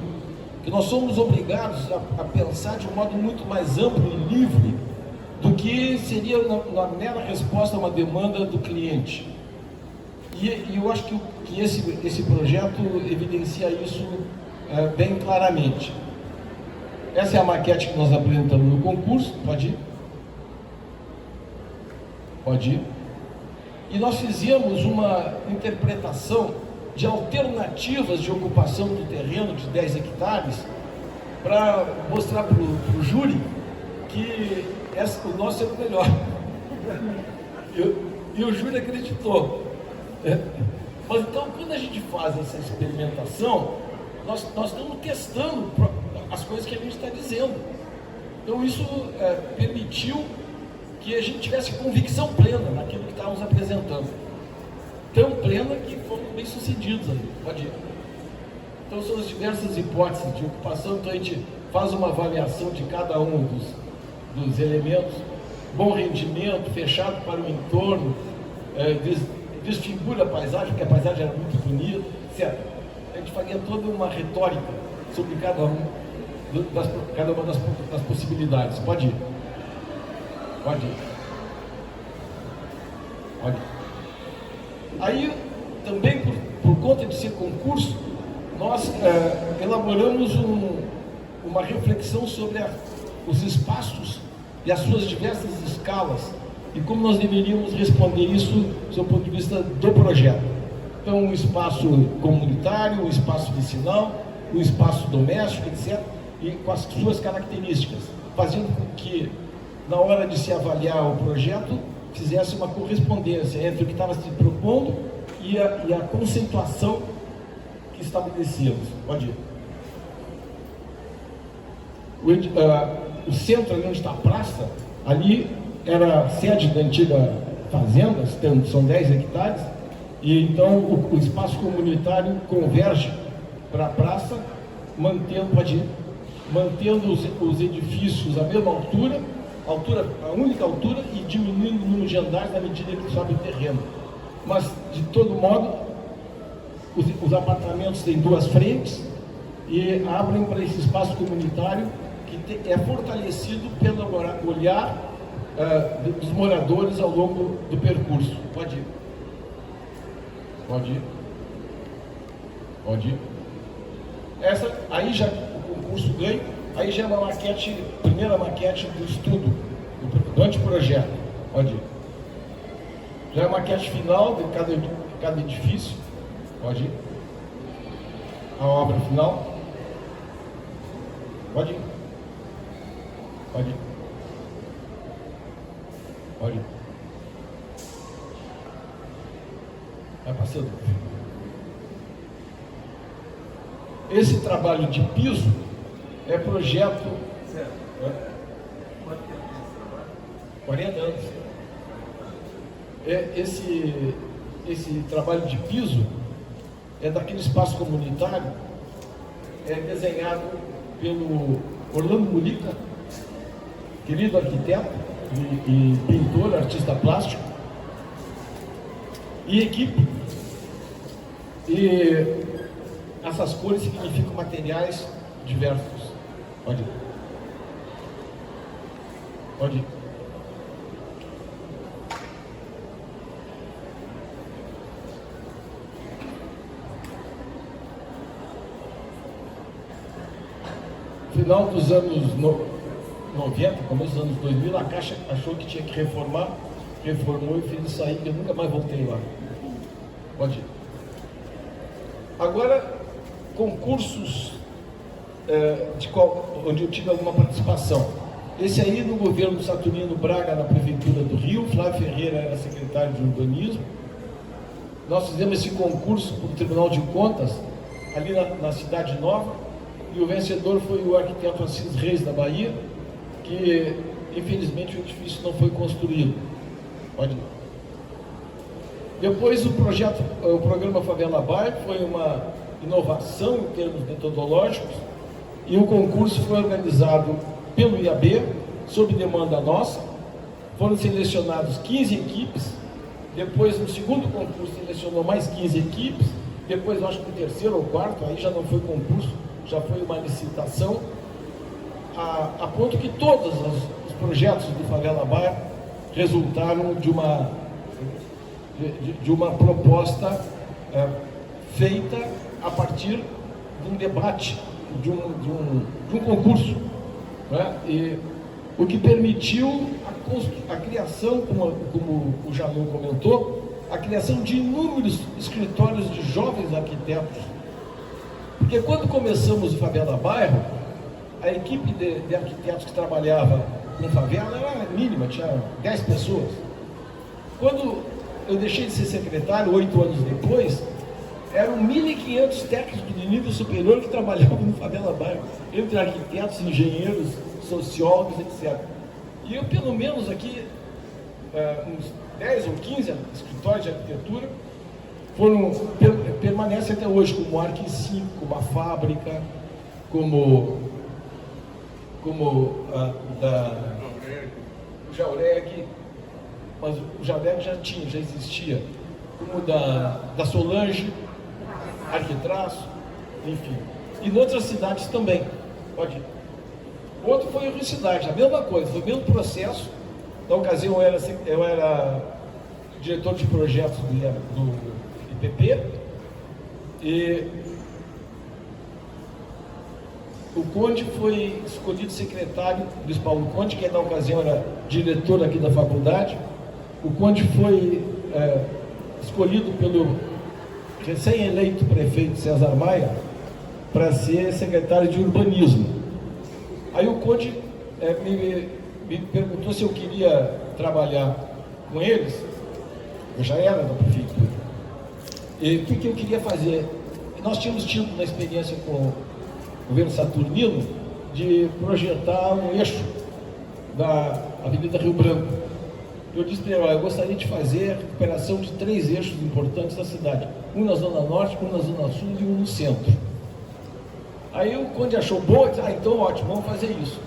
Que nós somos obrigados a pensar de um modo muito mais amplo e livre do que seria na mera resposta a uma demanda do cliente. E eu acho que esse projeto evidencia isso bem claramente. Essa é a maquete que nós apresentamos no concurso. Pode ir? Pode ir. E nós fizemos uma interpretação de alternativas de ocupação do terreno de 10 hectares para mostrar para o júri que o nosso é o melhor. E o júri acreditou. Mas então, quando a gente faz essa experimentação, nós estamos testando as coisas que a gente está dizendo. Então isso permitiu que a gente tivesse convicção plena naquilo que estávamos apresentando. Tão plena que fomos bem sucedidos ali. Pode ir. Então são as diversas hipóteses de ocupação, então a gente faz uma avaliação de cada um dos elementos, bom rendimento, fechado para o entorno, desfigura a paisagem, porque a paisagem era muito bonita, certo? A gente faria toda uma retórica sobre cada uma das possibilidades. Pode ir. Pode ir. Olha. Aí, também por conta de ser concurso, nós elaboramos uma reflexão sobre os espaços e as suas diversas escalas e como nós deveríamos responder isso do ponto de vista do projeto. Então, um espaço comunitário, um espaço vicinal, um espaço doméstico, etc., e com as suas características, fazendo com que, na hora de se avaliar o projeto, fizesse uma correspondência entre o que estava se propondo e a conceituação que estabelecíamos. Pode ir. O centro, ali onde está a praça, ali era a sede da antiga fazenda, são 10 hectares, e então o espaço comunitário converge para a praça, mantendo os edifícios à mesma altura, a única altura, e diminuindo o número de andares na medida que sobe o terreno. Mas, de todo modo, os apartamentos têm duas frentes e abrem para esse espaço comunitário que é fortalecido pelo olhar dos moradores ao longo do percurso. Pode ir. Pode ir. Pode ir. Aí já o concurso ganha, aí já é uma maquete, primeira maquete do estudo, do anteprojeto. Pode ir. Já é a maquete final de cada edifício. Pode ir. A obra final. Pode ir. Pode ir. Pode ir. Vai passando. Esse trabalho de piso é projeto... Certo. Quanto tempo tem esse trabalho? 40 anos. Esse trabalho de piso é daquele espaço comunitário, é desenhado pelo Orlando Mulica, querido arquiteto e pintor, artista plástico, e equipe. E essas cores significam materiais diversos. Pode ir. Pode ir. Final dos anos 90, começo dos anos 2000, a Caixa achou que tinha que reformar, reformou e fez isso aí, que eu nunca mais voltei lá. Pode ir. Agora, concursos onde eu tive alguma participação. Esse aí no governo Saturnino Braga, na Prefeitura do Rio, Flávio Ferreira era secretário de Urbanismo. Nós fizemos esse concurso para o Tribunal de Contas, ali na Cidade Nova, e o vencedor foi o arquiteto Assis Reis, da Bahia, que infelizmente o edifício não foi construído. Pode ir. Depois o programa Favela Bairro foi uma inovação em termos metodológicos, e o concurso foi organizado pelo IAB, sob demanda nossa. Foram selecionados 15 equipes, depois no segundo concurso selecionou mais 15 equipes, depois eu acho que no terceiro ou quarto, aí já não foi concurso, já foi uma licitação, a ponto que todos os projetos do Favela Bairro resultaram de uma proposta feita a partir de um debate, de um concurso, né? E o que permitiu a criação, como o Janot comentou, a criação de inúmeros escritórios de jovens arquitetos. Porque quando começamos o Favela Bairro, a equipe de arquitetos que trabalhava com favela era mínima, tinha 10 pessoas. Quando eu deixei de ser secretário, 8 anos depois, eram 1.500 técnicos de nível superior que trabalhavam no Favela Bairro, entre arquitetos, engenheiros, sociólogos, etc. E eu, pelo menos aqui, uns 10 ou 15 escritórios de arquitetura permanecem até hoje, como Arc 5, como a Fábrica, como o Jaureg, mas o Jaureg já existia, como da Solange, Arquitraço, enfim. E em outras cidades também. Pode ir. Outro foi o Rio Cidade, a mesma coisa, foi o mesmo processo. Na ocasião eu era diretor de projetos do IPP, e o Conde foi escolhido secretário, Luiz Paulo Conde, que na ocasião era diretor aqui da faculdade. O Conde foi escolhido pelo recém-eleito prefeito César Maia para ser secretário de urbanismo. Aí o Conde me perguntou se eu queria trabalhar com eles. Eu já era da prefeitura. E o que eu queria fazer? Nós tínhamos tido uma experiência com o governo saturnino de projetar um eixo da Avenida Rio Branco. Eu disse para ele: eu gostaria de fazer a recuperação de 3 eixos importantes da cidade. Um na Zona Norte, um na Zona Sul e um no centro. Aí o Conde achou bom e disse: então ótimo, vamos fazer isso.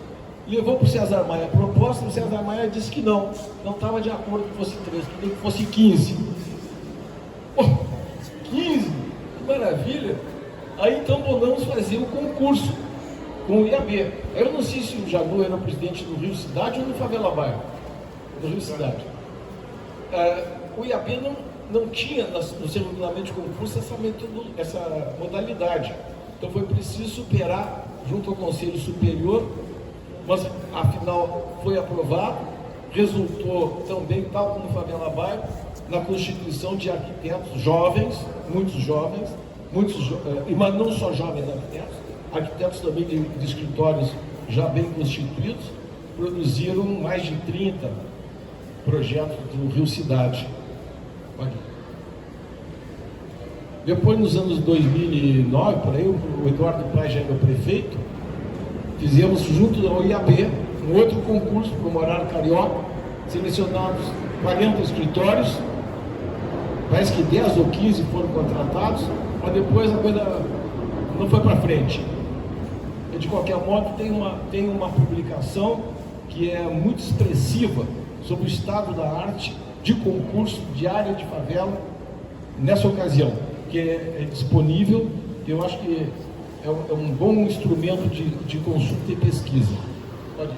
Levou para o César Maia a proposta, o César Maia disse que não estava de acordo que fosse 3, queria que fosse 15. Pô, 15? Que maravilha! Aí então vamos fazer o concurso com o IAB. Eu não sei se o Janu era presidente do Rio Cidade ou do Favela Bairro, do Rio Cidade. O IAB não tinha no seu regulamento de concurso essa modalidade. Então foi preciso superar junto ao Conselho Superior, mas afinal foi aprovado, resultou também, tal como o Favela Bairro, na constituição de arquitetos jovens, mas não só jovens arquitetos também de escritórios já bem constituídos, produziram mais de 30 projetos do Rio Cidade. Depois, nos anos 2009, por aí, o Eduardo Paz já era o prefeito, fizemos junto ao IAB um outro concurso para o Morar Carioca, selecionados 40 escritórios, parece que 10 ou 15 foram contratados, mas depois a coisa não foi para frente. E, de qualquer modo, tem uma publicação que é muito expressiva sobre o estado da arte de concurso de área de favela nessa ocasião, que é disponível. Eu acho que é um bom instrumento de consulta e pesquisa. Pode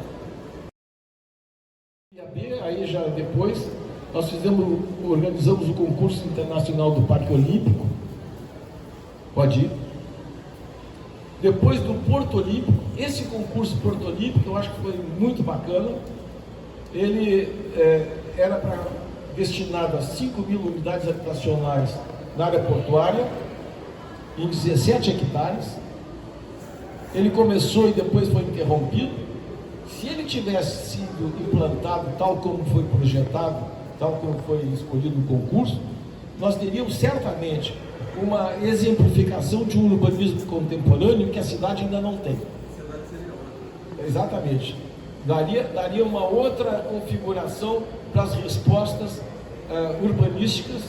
ir. Aí já depois nós organizamos o concurso internacional do Parque Olímpico. Pode ir. Depois do Porto Olímpico, esse concurso Porto Olímpico eu acho que foi muito bacana. Ele era destinado a 5.000 unidades habitacionais na área portuária, em 17 hectares. Ele começou e depois foi interrompido. Se ele tivesse sido implantado tal como foi projetado, tal como foi escolhido no concurso, nós teríamos certamente uma exemplificação de um urbanismo contemporâneo que a cidade ainda não tem. Exatamente. Daria uma outra configuração para as respostas urbanísticas,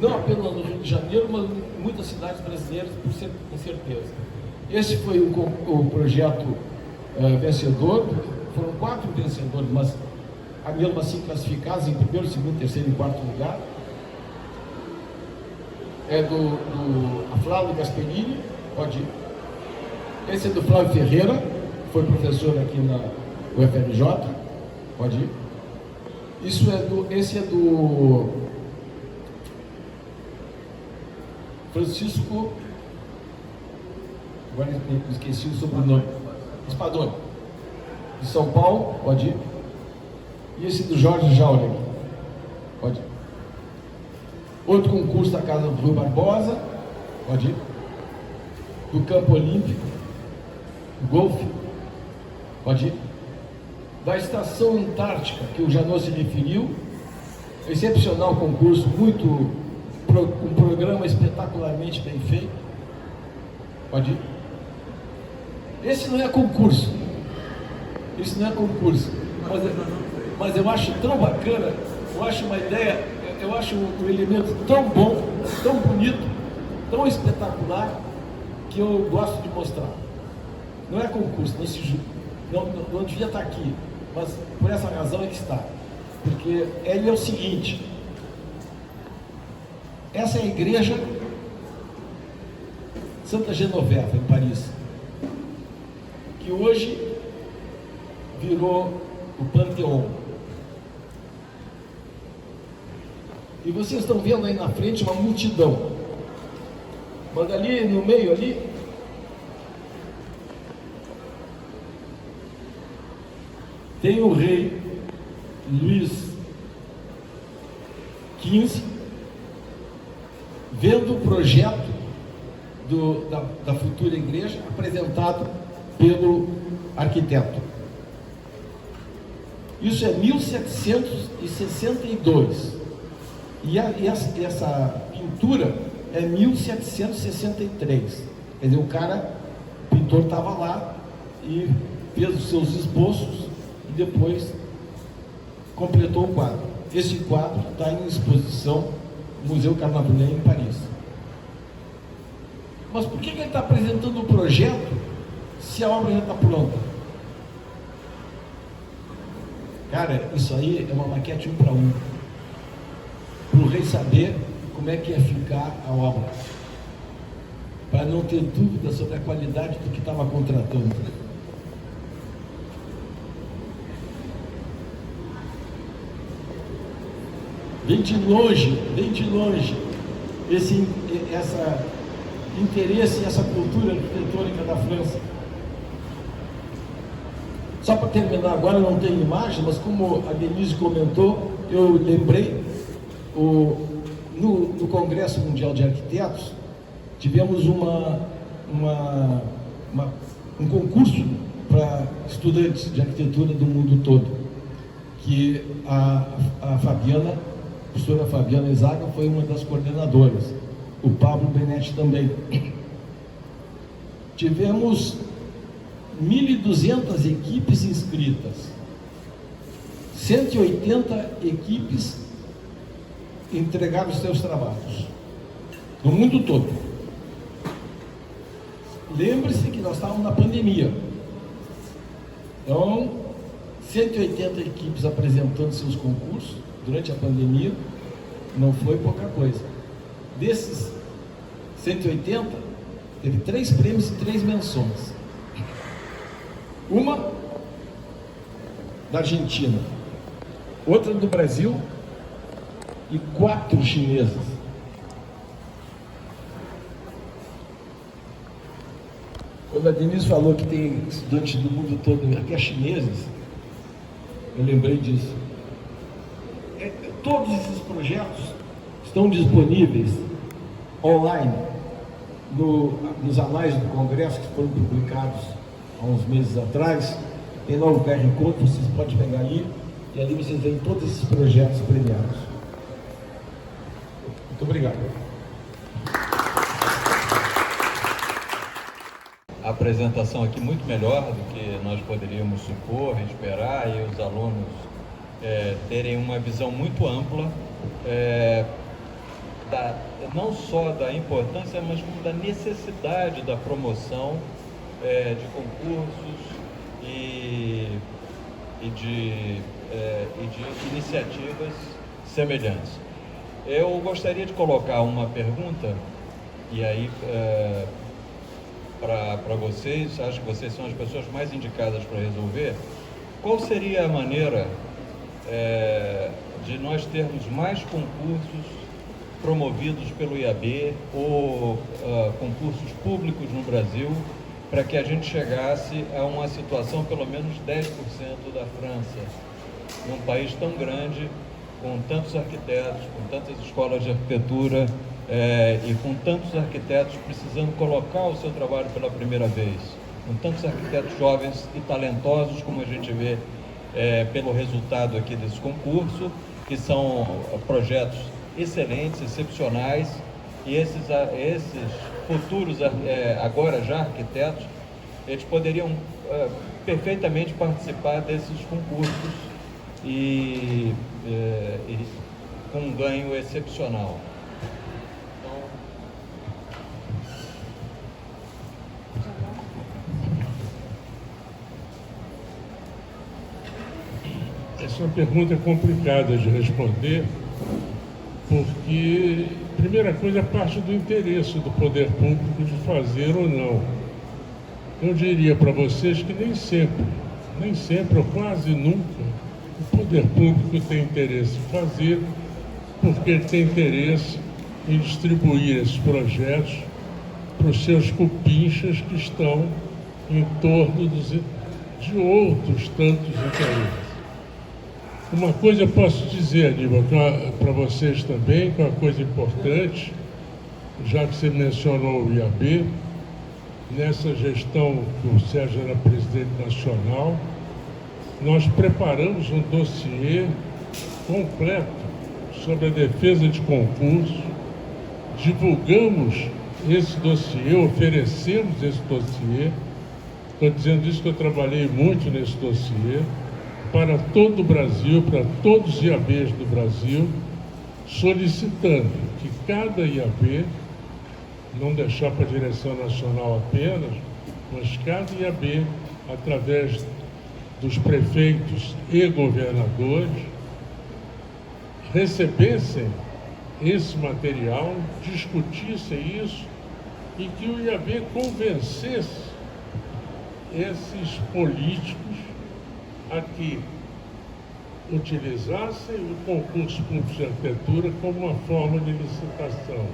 não apenas no Rio de Janeiro, mas em muitas cidades brasileiras, com certeza. Esse foi o projeto vencedor. Foram 4 vencedores, mas mesmo assim classificados em primeiro, segundo, terceiro e quarto lugar. É do Flávio Gasperini, pode ir. Esse é do Flávio Ferreira, foi professor aqui na UFRJ, pode ir. Esse é do Francisco, agora esqueci o sobrenome, Spadoni, de São Paulo, pode ir. E esse do Jorge Jauregui, pode ir. Outro concurso da Casa do Rui Barbosa, pode ir. Do Campo Olímpico, do Golfe, pode ir. Da Estação Antártica, que o Janot se referiu, excepcional concurso, um programa espetacularmente bem feito, pode ir. Esse não é concurso, mas eu acho tão bacana, eu acho uma ideia, eu acho um elemento tão bom, tão bonito, tão espetacular, que eu gosto de mostrar. Não é concurso, não devia estar aqui, mas por essa razão é que está. Porque ele é o seguinte: essa é a igreja Santa Genoveva, em Paris, que hoje virou o Panteão. E vocês estão vendo aí na frente uma multidão. Mas ali no meio ali, tem o rei Luís XV vendo o projeto da futura igreja apresentado pelo arquiteto. Isso é 1762 e essa pintura é 1763. Quer dizer, o pintor estava lá e fez os seus esboços e depois completou o quadro. Esse quadro está em exposição no Museu Carnavalet em Paris. Mas por que ele está apresentando o projeto se a obra já está pronta? Cara, isso aí é uma maquete 1 para 1. Para o rei saber como é que ia ficar a obra. Para não ter dúvida sobre a qualidade do que estava contratando. Vem de longe, esse interesse, essa cultura arquitetônica da França. Só para terminar, agora não tem imagem, mas como a Denise comentou, eu lembrei, no Congresso Mundial de Arquitetos, tivemos um concurso para estudantes de arquitetura do mundo todo, que a professora Fabiana Ezaga foi uma das coordenadoras, o Pablo Benetti também. Tivemos 1.200 equipes inscritas, 180 equipes entregaram os seus trabalhos, no mundo todo. Lembre-se que nós estávamos na pandemia, então 180 equipes apresentando seus concursos durante a pandemia, não foi pouca coisa. Desses 180, teve 3 prêmios e 3 menções. Uma da Argentina, outra do Brasil e 4 chinesas. Quando a Denise falou que tem estudantes do mundo todo, até chineses, eu lembrei disso. Todos esses projetos estão disponíveis online nos anais do Congresso, que foram publicados há uns meses atrás. Tem lá o QR Code, vocês podem pegar ali, e ali vocês veem todos esses projetos premiados. Muito obrigado. A apresentação aqui muito melhor do que nós poderíamos supor, esperar, e os alunos terem uma visão muito ampla, não só da importância, mas como da necessidade da promoção de concursos e de iniciativas semelhantes. Eu gostaria de colocar uma pergunta, e aí para vocês, acho que vocês são as pessoas mais indicadas para resolver. Qual seria a maneira de nós termos mais concursos promovidos pelo IAB ou concursos públicos no Brasil, para que a gente chegasse a uma situação pelo menos 10% da França, num país tão grande, com tantos arquitetos, com tantas escolas de arquitetura e com tantos arquitetos precisando colocar o seu trabalho pela primeira vez, com tantos arquitetos jovens e talentosos, como a gente vê pelo resultado aqui desse concurso, que são projetos excelentes, excepcionais, e esses futuros, agora já arquitetos, eles poderiam perfeitamente participar desses concursos e com um ganho excepcional. Essa é uma pergunta complicada de responder, porque, primeira coisa, parte do interesse do poder público de fazer ou não. Eu diria para vocês que nem sempre, ou quase nunca, o poder público tem interesse em fazer, porque ele tem interesse em distribuir esses projetos para os seus cupinchas que estão em torno de outros tantos interesses. Uma coisa eu posso dizer, Aníbal, para vocês também, que é uma coisa importante, já que você mencionou o IAB, nessa gestão que o Sérgio era presidente nacional, nós preparamos um dossiê completo sobre a defesa de concurso, divulgamos esse dossiê, oferecemos esse dossiê. Estou dizendo isso que eu trabalhei muito nesse dossiê, para todo o Brasil, para todos os IABs do Brasil, solicitando que cada IAB, não deixar para a direção nacional apenas, mas cada IAB, através dos prefeitos e governadores, recebessem esse material, discutissem isso e que o IAB convencesse esses políticos a que utilizassem o concurso público de arquitetura como uma forma de licitação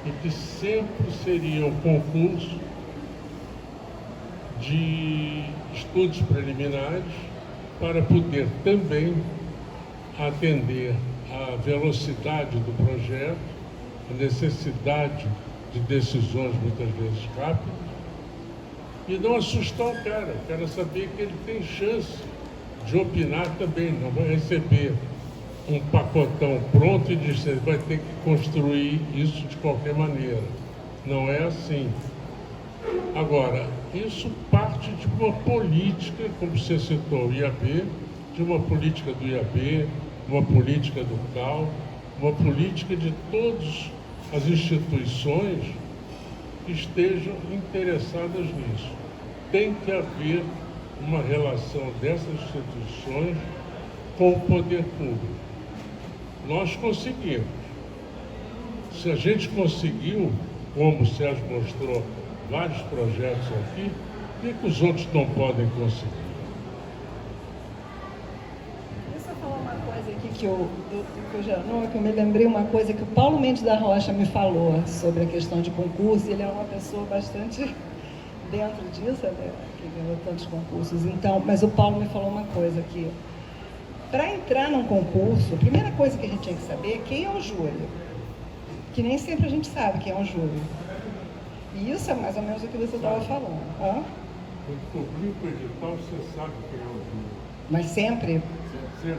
e que sempre seria um concurso de estudos preliminares para poder também atender à velocidade do projeto, a necessidade de decisões muitas vezes rápidas, e não assustar o cara saber que ele tem chance de opinar também, não vai receber um pacotão pronto e dizer que vai ter que construir isso de qualquer maneira. Não é assim. Agora, isso parte de uma política, como você citou, o IAB, de uma política do IAB, uma política do CAL, uma política de todas as instituições que estejam interessadas nisso. Tem que haver uma relação dessas instituições com o poder público. Nós conseguimos. Se a gente conseguiu, como o Sérgio mostrou, vários projetos aqui, por que os outros não podem conseguir? Deixa eu falar uma coisa aqui que eu me lembrei uma coisa que o Paulo Mendes da Rocha me falou sobre a questão de concurso. Ele é uma pessoa bastante dentro disso, né, que ganhou tantos concursos. Então, mas o Paulo me falou uma coisa aqui. Para entrar num concurso, a primeira coisa que a gente tinha que saber é quem é o júri. Que nem sempre a gente sabe quem é o júri. E isso é mais ou menos o que você estava falando. Hã? Quando publica o edital, você sabe quem é o júri. Mas sempre? Sempre.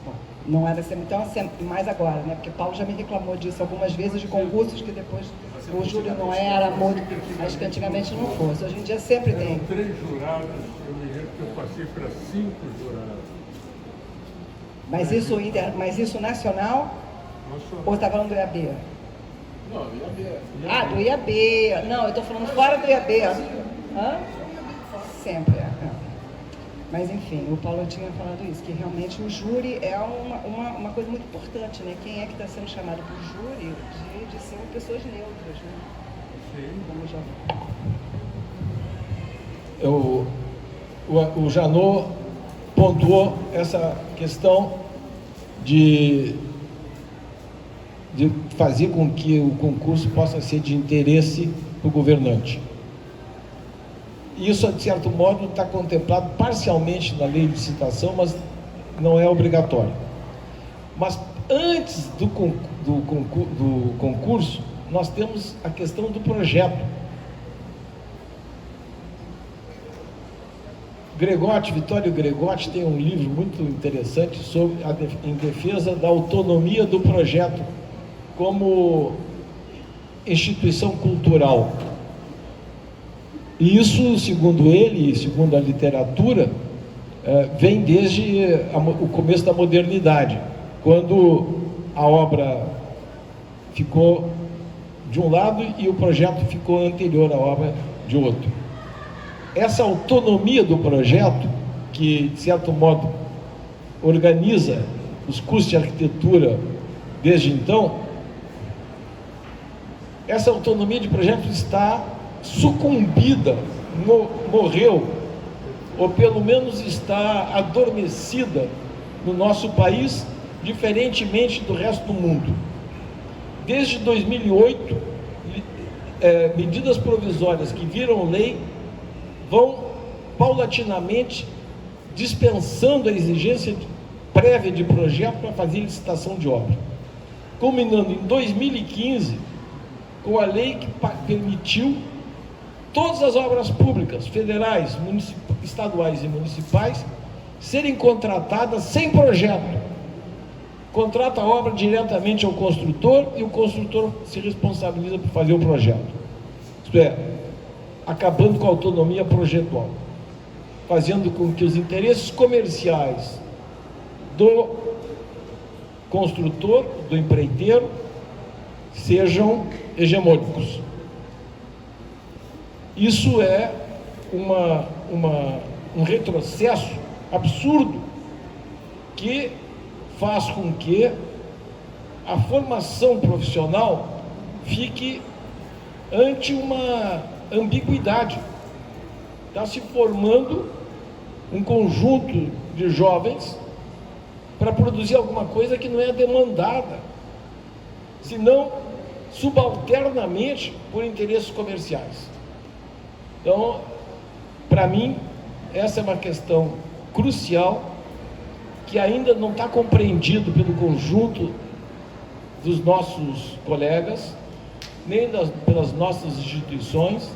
Bom, não era sempre. Então, sempre, mais agora, né? Porque Paulo já me reclamou disso algumas vezes, de concursos que depois o júri não era muito. Mas que antigamente não fosse. Hoje em dia sempre tem. Eram 3 jurados, eu me lembro que eu passei para 5 jurados. Mas isso nacional? Ou está falando do IAB? Não, IAB. Ah, do IAB. Não, eu estou falando fora do IAB. Hã? Sempre é. Mas, enfim, o Paulo tinha falado isso, que realmente o júri é uma coisa muito importante, né? Quem é que está sendo chamado por júri de ser pessoas neutras, né? Sim. Como já... O Janot pontuou essa questão de fazer com que o concurso possa ser de interesse para o governante. Isso, de certo modo, está contemplado parcialmente na lei de licitação, mas não é obrigatório. Mas antes do concurso, nós temos a questão do projeto. Vitório Gregotti tem um livro muito interessante em defesa da autonomia do projeto como instituição cultural. E isso, segundo ele, e segundo a literatura, vem desde o começo da modernidade, quando a obra ficou de um lado e o projeto ficou anterior à obra de outro. Essa autonomia do projeto, que, de certo modo, organiza os cursos de arquitetura desde então, essa autonomia de projeto está sucumbida, morreu, ou pelo menos está adormecida no nosso país, diferentemente do resto do mundo. Desde 2008, medidas provisórias que viram lei vão paulatinamente dispensando a exigência prévia de projeto para fazer licitação de obra, culminando em 2015 com a lei que permitiu todas as obras públicas, federais, estaduais e municipais, serem contratadas sem projeto. Contrata a obra diretamente ao construtor e o construtor se responsabiliza por fazer o projeto. Isto é, acabando com a autonomia projetual, fazendo com que os interesses comerciais do construtor, do empreiteiro, sejam hegemônicos. Isso é um retrocesso absurdo que faz com que a formação profissional fique ante uma ambiguidade. Está se formando um conjunto de jovens para produzir alguma coisa que não é demandada, senão subalternamente por interesses comerciais. Então, para mim, essa é uma questão crucial que ainda não está compreendido pelo conjunto dos nossos colegas, nem pelas nossas instituições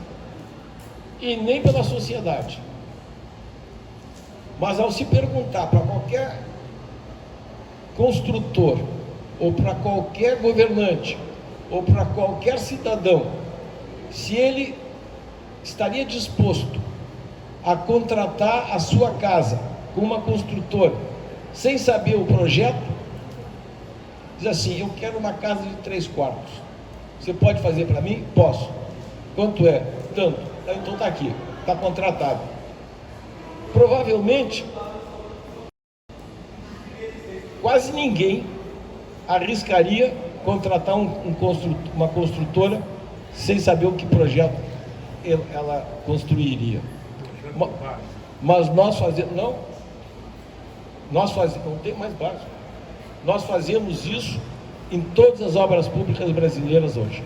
e nem pela sociedade. Mas ao se perguntar para qualquer construtor, ou para qualquer governante, ou para qualquer cidadão, se ele estaria disposto a contratar a sua casa com uma construtora, sem saber o projeto, diz assim: eu quero uma casa de 3 quartos. Você pode fazer para mim? Posso. Quanto é? Tanto. Então está aqui, está contratado. Provavelmente, quase ninguém arriscaria contratar uma construtora sem saber o que projeto ela construiria. Mas nós fazemos, não tem mais base. Nós fazemos isso em todas as obras públicas brasileiras hoje.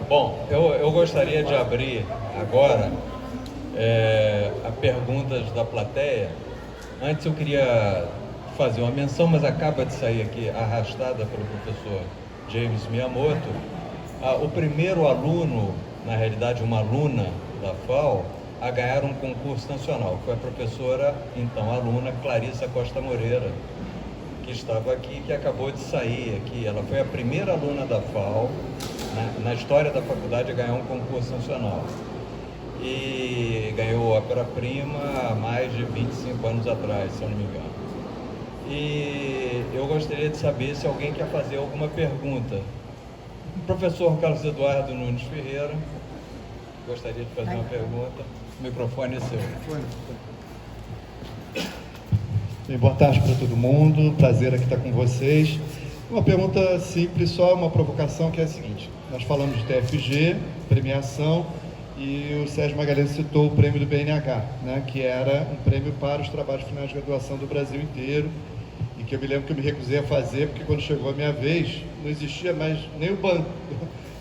Bom, eu gostaria de abrir agora a perguntas da plateia. Antes eu queria fazer uma menção, mas acaba de sair aqui arrastada pelo professor James Miyamoto. O primeiro aluno, na realidade uma aluna da FAO, a ganhar um concurso nacional. Foi a professora, então aluna, Clarissa Costa Moreira, que estava aqui, que acabou de sair aqui. Ela foi a primeira aluna da FAO, na história da faculdade, a ganhar um concurso nacional. E ganhou ópera-prima há mais de 25 anos atrás, se eu não me engano. E eu gostaria de saber se alguém quer fazer alguma pergunta. O professor Carlos Eduardo Nunes Ferreira gostaria de fazer uma pergunta. O microfone é seu. Bem, boa tarde para todo mundo, prazer aqui estar com vocês. Uma pergunta simples, só uma provocação, que é a seguinte: nós falamos de TFG, premiação, e o Sérgio Magalhães citou o prêmio do BNH, né, que era um prêmio para os trabalhos finais de graduação do Brasil inteiro, e que eu me lembro que eu me recusei a fazer, porque quando chegou a minha vez, não existia mais nem o banco,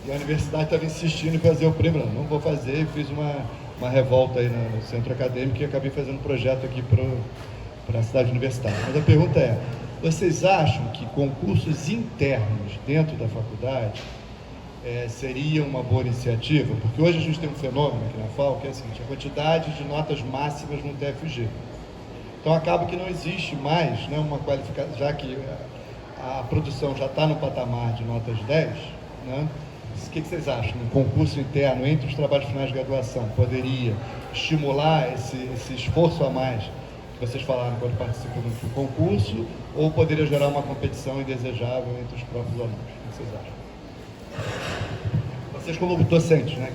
e a universidade estava insistindo em fazer o prêmio. Não vou fazer, e fiz uma revolta aí no centro acadêmico e acabei fazendo um projeto aqui para a cidade universitária. Mas a pergunta é: vocês acham que concursos internos dentro da faculdade seria uma boa iniciativa? Porque hoje a gente tem um fenômeno aqui na FAO, que é o seguinte: a quantidade de notas máximas no TFG. Então acaba que não existe mais, né, uma qualificação, já que a produção já está no patamar de notas 10, né? O que vocês acham? Um concurso interno entre os trabalhos finais de graduação poderia estimular esse esforço a mais que vocês falaram quando participam do concurso, ou poderia gerar uma competição indesejável entre os próprios alunos? O que vocês acham? Vocês como docentes, né?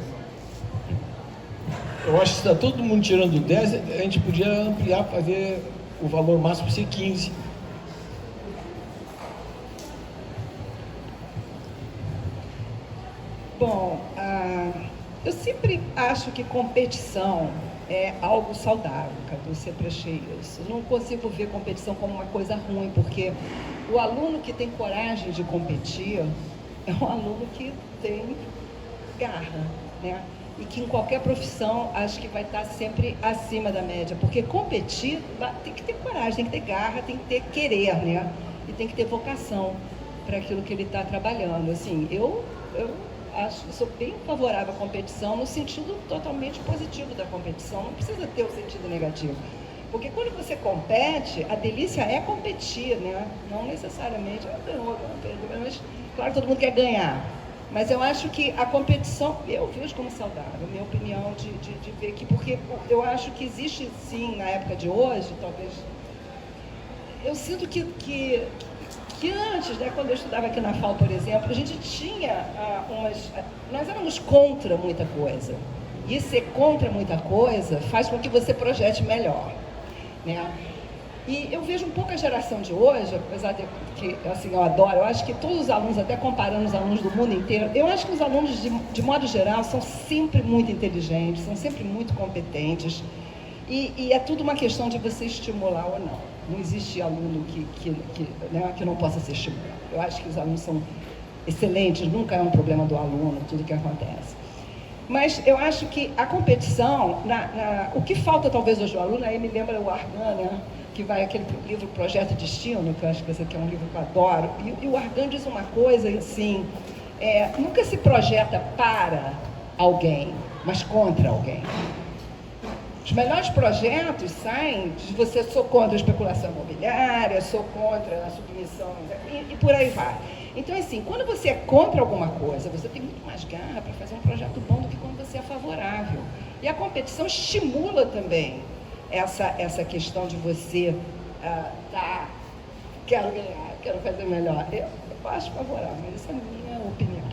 Eu acho que se está todo mundo tirando 10, a gente podia ampliar, fazer o valor máximo ser 15. Bom, eu sempre acho que competição é algo saudável, Cadu, eu sempre achei isso. Não consigo ver competição como uma coisa ruim, porque o aluno que tem coragem de competir é um aluno que tem garra, né? E que em qualquer profissão acho que vai estar sempre acima da média, porque competir tem que ter coragem, tem que ter garra, tem que ter querer, né? E tem que ter vocação para aquilo que ele está trabalhando. Assim, eu sou bem favorável à competição no sentido totalmente positivo da competição, não precisa ter o sentido negativo. Porque quando você compete, a delícia é competir, né? Não necessariamente, mas claro, todo mundo quer ganhar. Mas eu acho que a competição, eu vejo como saudável, minha opinião de ver que, porque eu acho que existe sim, na época de hoje, talvez, eu sinto que antes, né, quando eu estudava aqui na FAO, por exemplo, a gente tinha nós éramos contra muita coisa. E ser contra muita coisa faz com que você projete melhor, né? E eu vejo um pouco a geração de hoje, apesar de que, assim, eu adoro, eu acho que todos os alunos, até comparando os alunos do mundo inteiro, eu acho que os alunos, de modo geral, são sempre muito inteligentes, são sempre muito competentes, e é tudo uma questão de você estimular ou não. Não existe aluno que não possa ser estimulado. Eu acho que os alunos são excelentes, nunca é um problema do aluno, tudo que acontece. Mas eu acho que a competição, o que falta talvez hoje ao aluno, aí me lembra o Argan, né? Que vai aquele livro Projeto Destino, que eu acho que esse aqui é um livro que eu adoro, e o Argan diz uma coisa assim, nunca se projeta para alguém, mas contra alguém. Os melhores projetos saem de você, sou contra a especulação imobiliária, sou contra a submissão, e por aí vai. Então, assim, quando você é contra alguma coisa, você tem muito mais garra para fazer um projeto bom do que quando você é favorável. E a competição estimula também essa questão de você quero ganhar, quero fazer melhor. Eu acho favorável, mas essa é a minha opinião.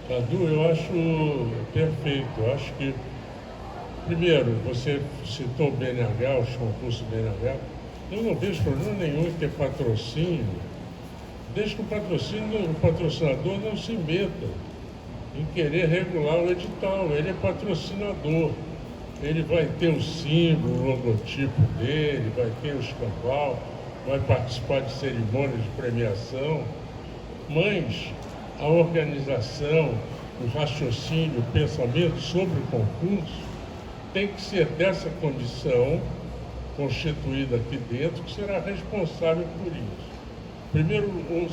Cadu, eu acho perfeito. Eu acho que, primeiro, você citou o BNH, os concursos BNH. Eu não vejo problema nenhum em ter patrocínio, desde que o patrocinador não se meta em querer regular o edital. Ele é patrocinador. Ele vai ter o símbolo, o logotipo dele, vai ter o escambau, vai participar de cerimônias de premiação, mas a organização, o raciocínio, o pensamento sobre o concurso tem que ser dessa comissão constituída aqui dentro, que será responsável por isso.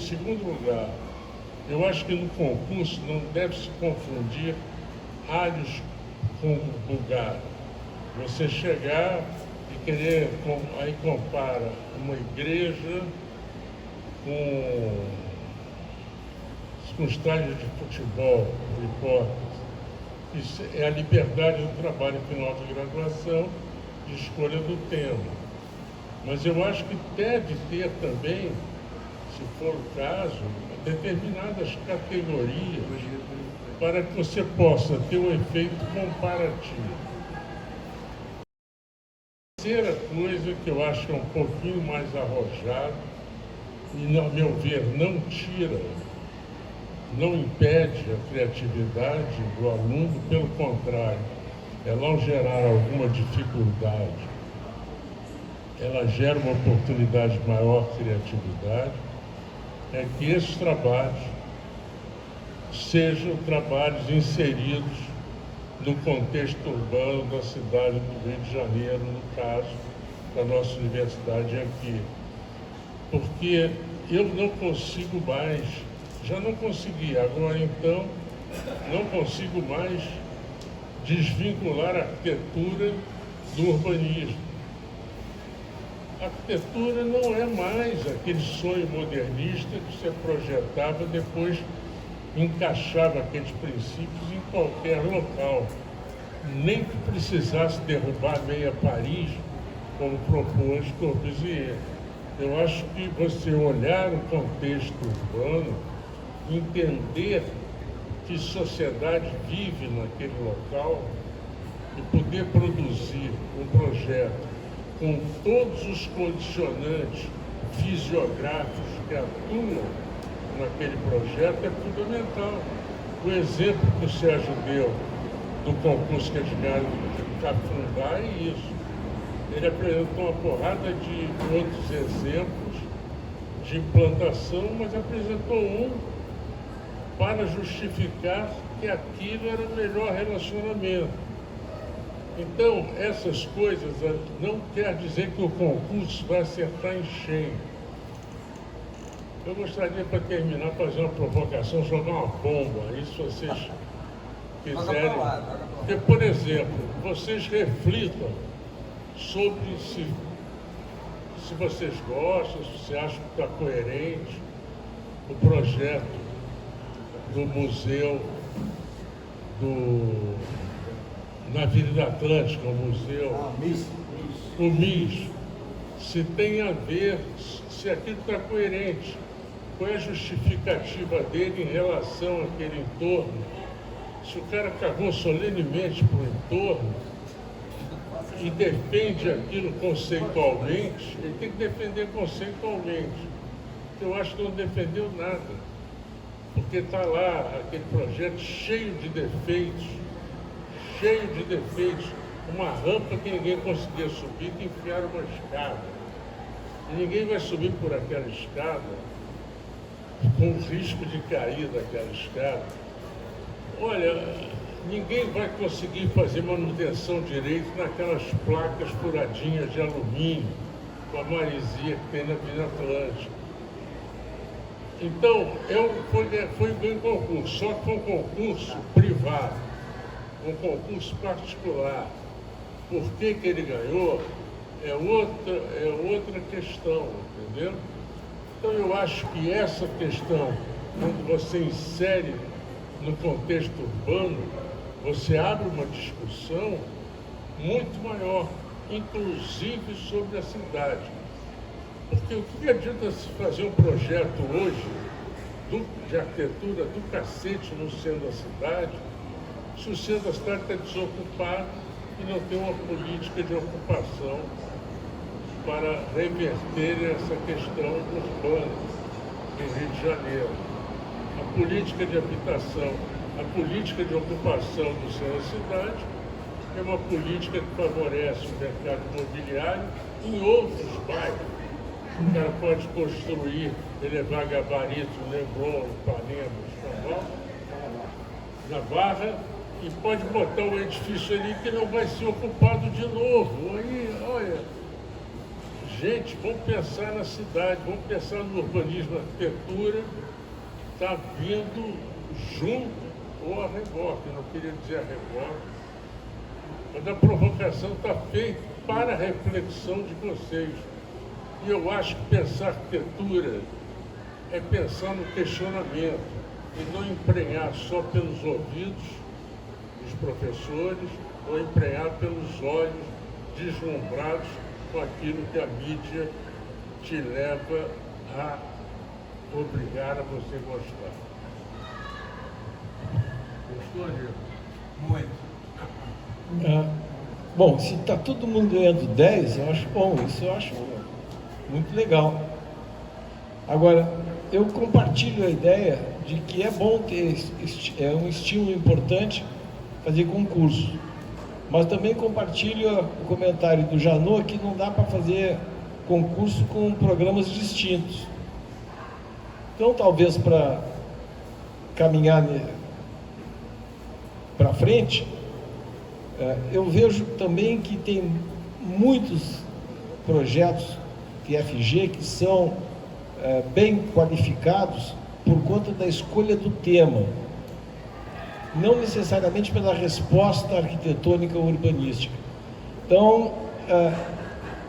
Segundo lugar, eu acho que no concurso não deve se confundir alhos com bugalho. Você chegar e querer, aí compara uma igreja com estádios de futebol, por hipótese. Isso é a liberdade do trabalho final de graduação, de escolha do tema. Mas eu acho que deve ter também, se for o caso, determinadas categorias para que você possa ter um efeito comparativo. A terceira coisa que eu acho que é um pouquinho mais arrojado e, ao meu ver, não impede a criatividade do aluno, pelo contrário, ela ao gerar alguma dificuldade, ela gera uma oportunidade de maior criatividade, é que esses trabalhos sejam trabalhos inseridos no contexto urbano da cidade do Rio de Janeiro, no caso da nossa universidade aqui. Porque eu não consigo mais, já não consegui, agora então não consigo mais desvincular a arquitetura do urbanismo. A arquitetura não é mais aquele sonho modernista que você projetava, depois encaixava aqueles princípios em qualquer local. Nem que precisasse derrubar meia Paris, como propôs Corbusier. Eu acho que você olhar o contexto urbano, entender que sociedade vive naquele local e poder produzir um projeto com todos os condicionantes fisiográficos que atuam naquele projeto é fundamental. O exemplo que o Sérgio deu do concurso que eles ganharam de Cafundá é isso. Ele apresentou uma porrada de outros exemplos de implantação, mas apresentou um para justificar que aquilo era o melhor relacionamento. Então, essas coisas não quer dizer que o concurso vai acertar em cheio. Eu gostaria, para terminar, fazer uma provocação, jogar uma bomba aí, se vocês quiserem. Porque, por exemplo, vocês reflitam sobre se vocês gostam, se você acha que está coerente o projeto do museu na Avenida Atlântica, o museu, o MIS, se tem a ver, se aquilo está coerente, qual é a justificativa dele em relação àquele entorno. Se o cara cagou solenemente para o entorno e defende aquilo conceitualmente, ele tem que defender conceitualmente. Eu acho que não defendeu nada, porque está lá aquele projeto cheio de defeitos, uma rampa que ninguém conseguia subir, que enfiaram uma escada. E ninguém vai subir por aquela escada com o risco de cair daquela escada. Olha, ninguém vai conseguir fazer manutenção direito naquelas placas furadinhas de alumínio, com a maresia que tem na Avenida Atlântica. Então, foi um concurso, só que foi um concurso privado, um concurso particular. Por que ele ganhou é outra questão, entendeu? Então, eu acho que essa questão, quando você insere no contexto urbano, você abre uma discussão muito maior, inclusive sobre a cidade. Porque o que adianta se fazer um projeto hoje de arquitetura do cacete no centro da cidade, se o centro da cidade está desocupado e não tem uma política de ocupação para reverter essa questão urbana em Rio de Janeiro. A política de habitação, a política de ocupação do centro da cidade é uma política que favorece o mercado imobiliário em outros bairros. O cara pode construir, elevar gabarito no Leblon, no Ipanema, no Escambau, na Barra, e pode botar um edifício ali que não vai ser ocupado de novo. Aí, olha, gente, vamos pensar na cidade, vamos pensar no urbanismo, na arquitetura, está vindo junto ou a reboque, não queria dizer a reboque, mas a provocação está feita para a reflexão de vocês. E eu acho que pensar arquitetura é pensar no questionamento e não emprenhar só pelos ouvidos dos professores ou emprenhar pelos olhos deslumbrados com aquilo que a mídia te leva a obrigar a você gostar. Gostou, Diego? Muito. Bom, se está todo mundo ganhando 10, eu acho bom, isso eu acho muito legal. Agora, eu compartilho a ideia de que é bom ter, é um estímulo importante fazer concurso, mas também compartilho o comentário do Janot que não dá para fazer concurso com programas distintos. Então, talvez para caminhar para frente, eu vejo também que tem muitos projetos FG que são bem qualificados por conta da escolha do tema, não necessariamente pela resposta arquitetônica ou urbanística. Então,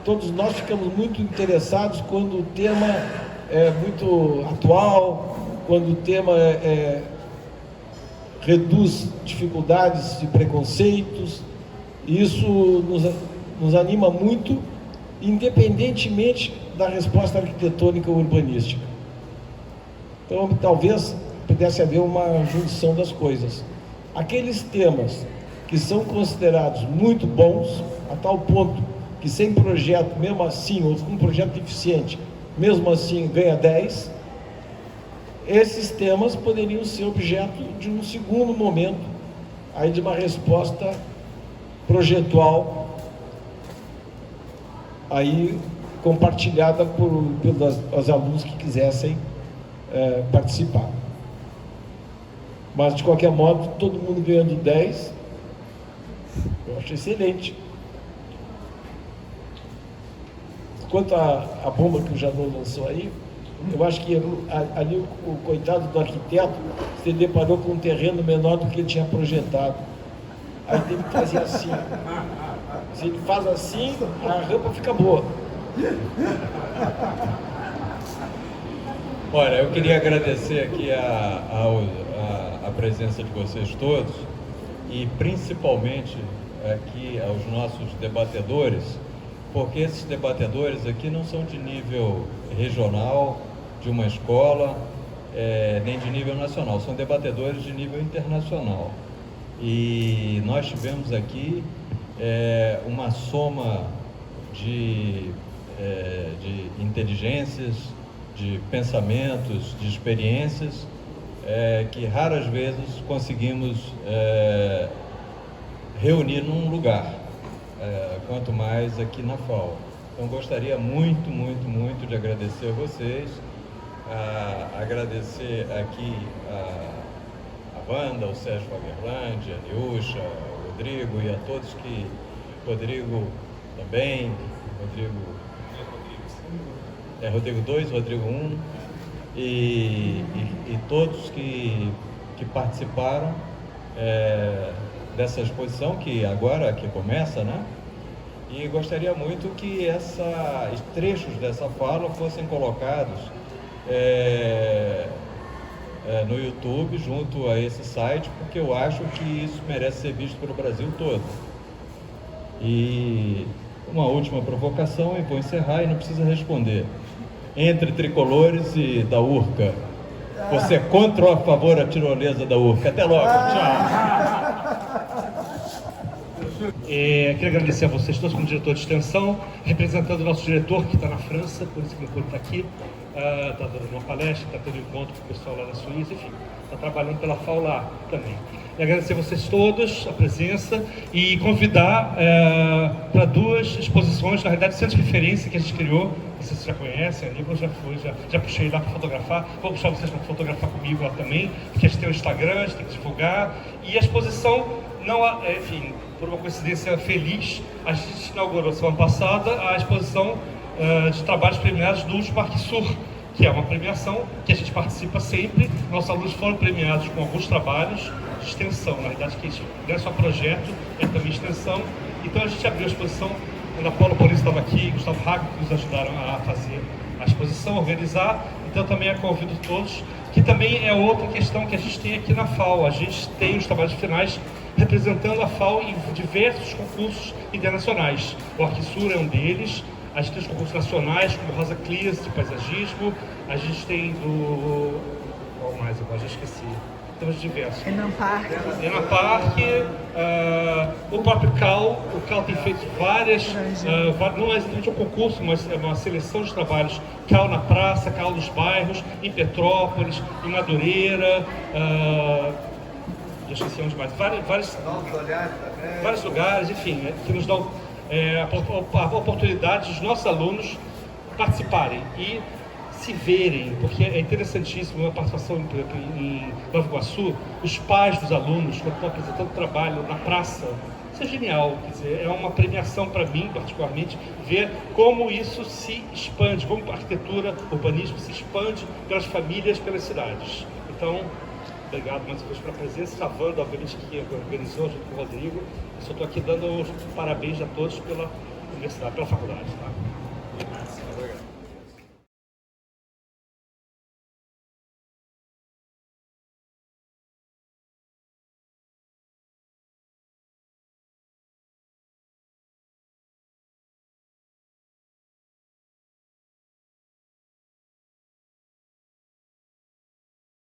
todos nós ficamos muito interessados quando o tema é muito atual, quando o tema reduz dificuldades e preconceitos, e isso nos anima muito, independentemente da resposta arquitetônica ou urbanística. Então, talvez pudesse haver uma junção das coisas. Aqueles temas que são considerados muito bons, a tal ponto que sem projeto, mesmo assim, ou com um projeto deficiente, mesmo assim ganha 10, esses temas poderiam ser objeto de um segundo momento, aí de uma resposta projetual, aí compartilhada pelos alunos que quisessem participar. Mas, de qualquer modo, todo mundo ganhando 10, eu acho excelente. Quanto à bomba que o Janot lançou aí, eu acho que ali o coitado do arquiteto se deparou com um terreno menor do que ele tinha projetado. Aí teve que fazer assim. Se ele faz assim, a rampa fica boa. Olha, eu queria agradecer aqui a presença de vocês todos e principalmente aqui aos nossos debatedores, porque esses debatedores aqui não são de nível regional, de uma escola, nem de nível nacional, são debatedores de nível internacional. E nós tivemos aqui uma soma de inteligências, de pensamentos, de experiências que raras vezes conseguimos reunir num lugar, quanto mais aqui na FAO. Então gostaria muito, muito, muito de agradecer a vocês, agradecer aqui a Wanda, o Sérgio Fagerlandi, a Niusha, o Rodrigo e a todos que... Rodrigo também, Rodrigo 2, Rodrigo 1, e todos que participaram dessa exposição, que agora que começa, né? E gostaria muito que trechos dessa fala fossem colocados no YouTube, junto a esse site, porque eu acho que isso merece ser visto pelo Brasil todo. E uma última provocação, e vou encerrar e não precisa responder. Entre tricolores e da Urca, você é contra ou a favor a tirolesa da Urca? Até logo, tchau! Queria agradecer a vocês todos como diretor de extensão, representando o nosso diretor que está na França, por isso que não pôde estar aqui, está dando uma palestra, está tendo encontro com o pessoal lá da Suíça, enfim, está trabalhando pela FAO lá também. E agradecer a vocês todos a presença e convidar para duas exposições, na realidade, centros de referência que a gente criou, não sei se vocês já conhecem, a Níbal já puxei lá para fotografar, vou puxar vocês para fotografar comigo lá também, porque a gente tem o Instagram, a gente tem que divulgar, e a exposição, enfim, por uma coincidência feliz, a gente inaugurou semana passada a exposição de trabalhos premiados do último Arquisur, que é uma premiação que a gente participa sempre. Nossos alunos foram premiados com alguns trabalhos de extensão, na verdade que isso não é só projeto, é também extensão. Então a gente abriu a exposição, a Paula Polícia estava aqui, Gustavo Hack, que nos ajudaram a fazer a exposição, a organizar. Então também convido todos, que também é outra questão que a gente tem aqui na FAO. A gente tem os trabalhos finais representando a FAO em diversos concursos internacionais. O Arquisur é um deles. A gente tem os concursos nacionais, como Rosa Clias, de paisagismo. A gente tem qual mais agora? Já esqueci. Temos diversos. Enapark, o próprio CAL. O CAL tem feito várias, não é exatamente um concurso, mas é uma seleção de trabalhos. CAL na praça, CAL nos bairros, em Petrópolis, em Madureira, já esqueci onde mais, vários lugares, enfim, que nos dão a oportunidade dos nossos alunos participarem e se verem, porque é interessantíssimo a participação em Nova Iguaçu, os pais dos alunos, quando estão apresentando trabalho na praça. Isso é genial, quer dizer, é uma premiação para mim, particularmente, ver como isso se expande, como a arquitetura, o urbanismo se expande pelas famílias, pelas cidades. Então, obrigado mais uma vez pela presença, a Wanda, obviamente, que organizou junto com o Rodrigo. Eu só estou aqui dando os parabéns a todos pela universidade, pela faculdade. Tá?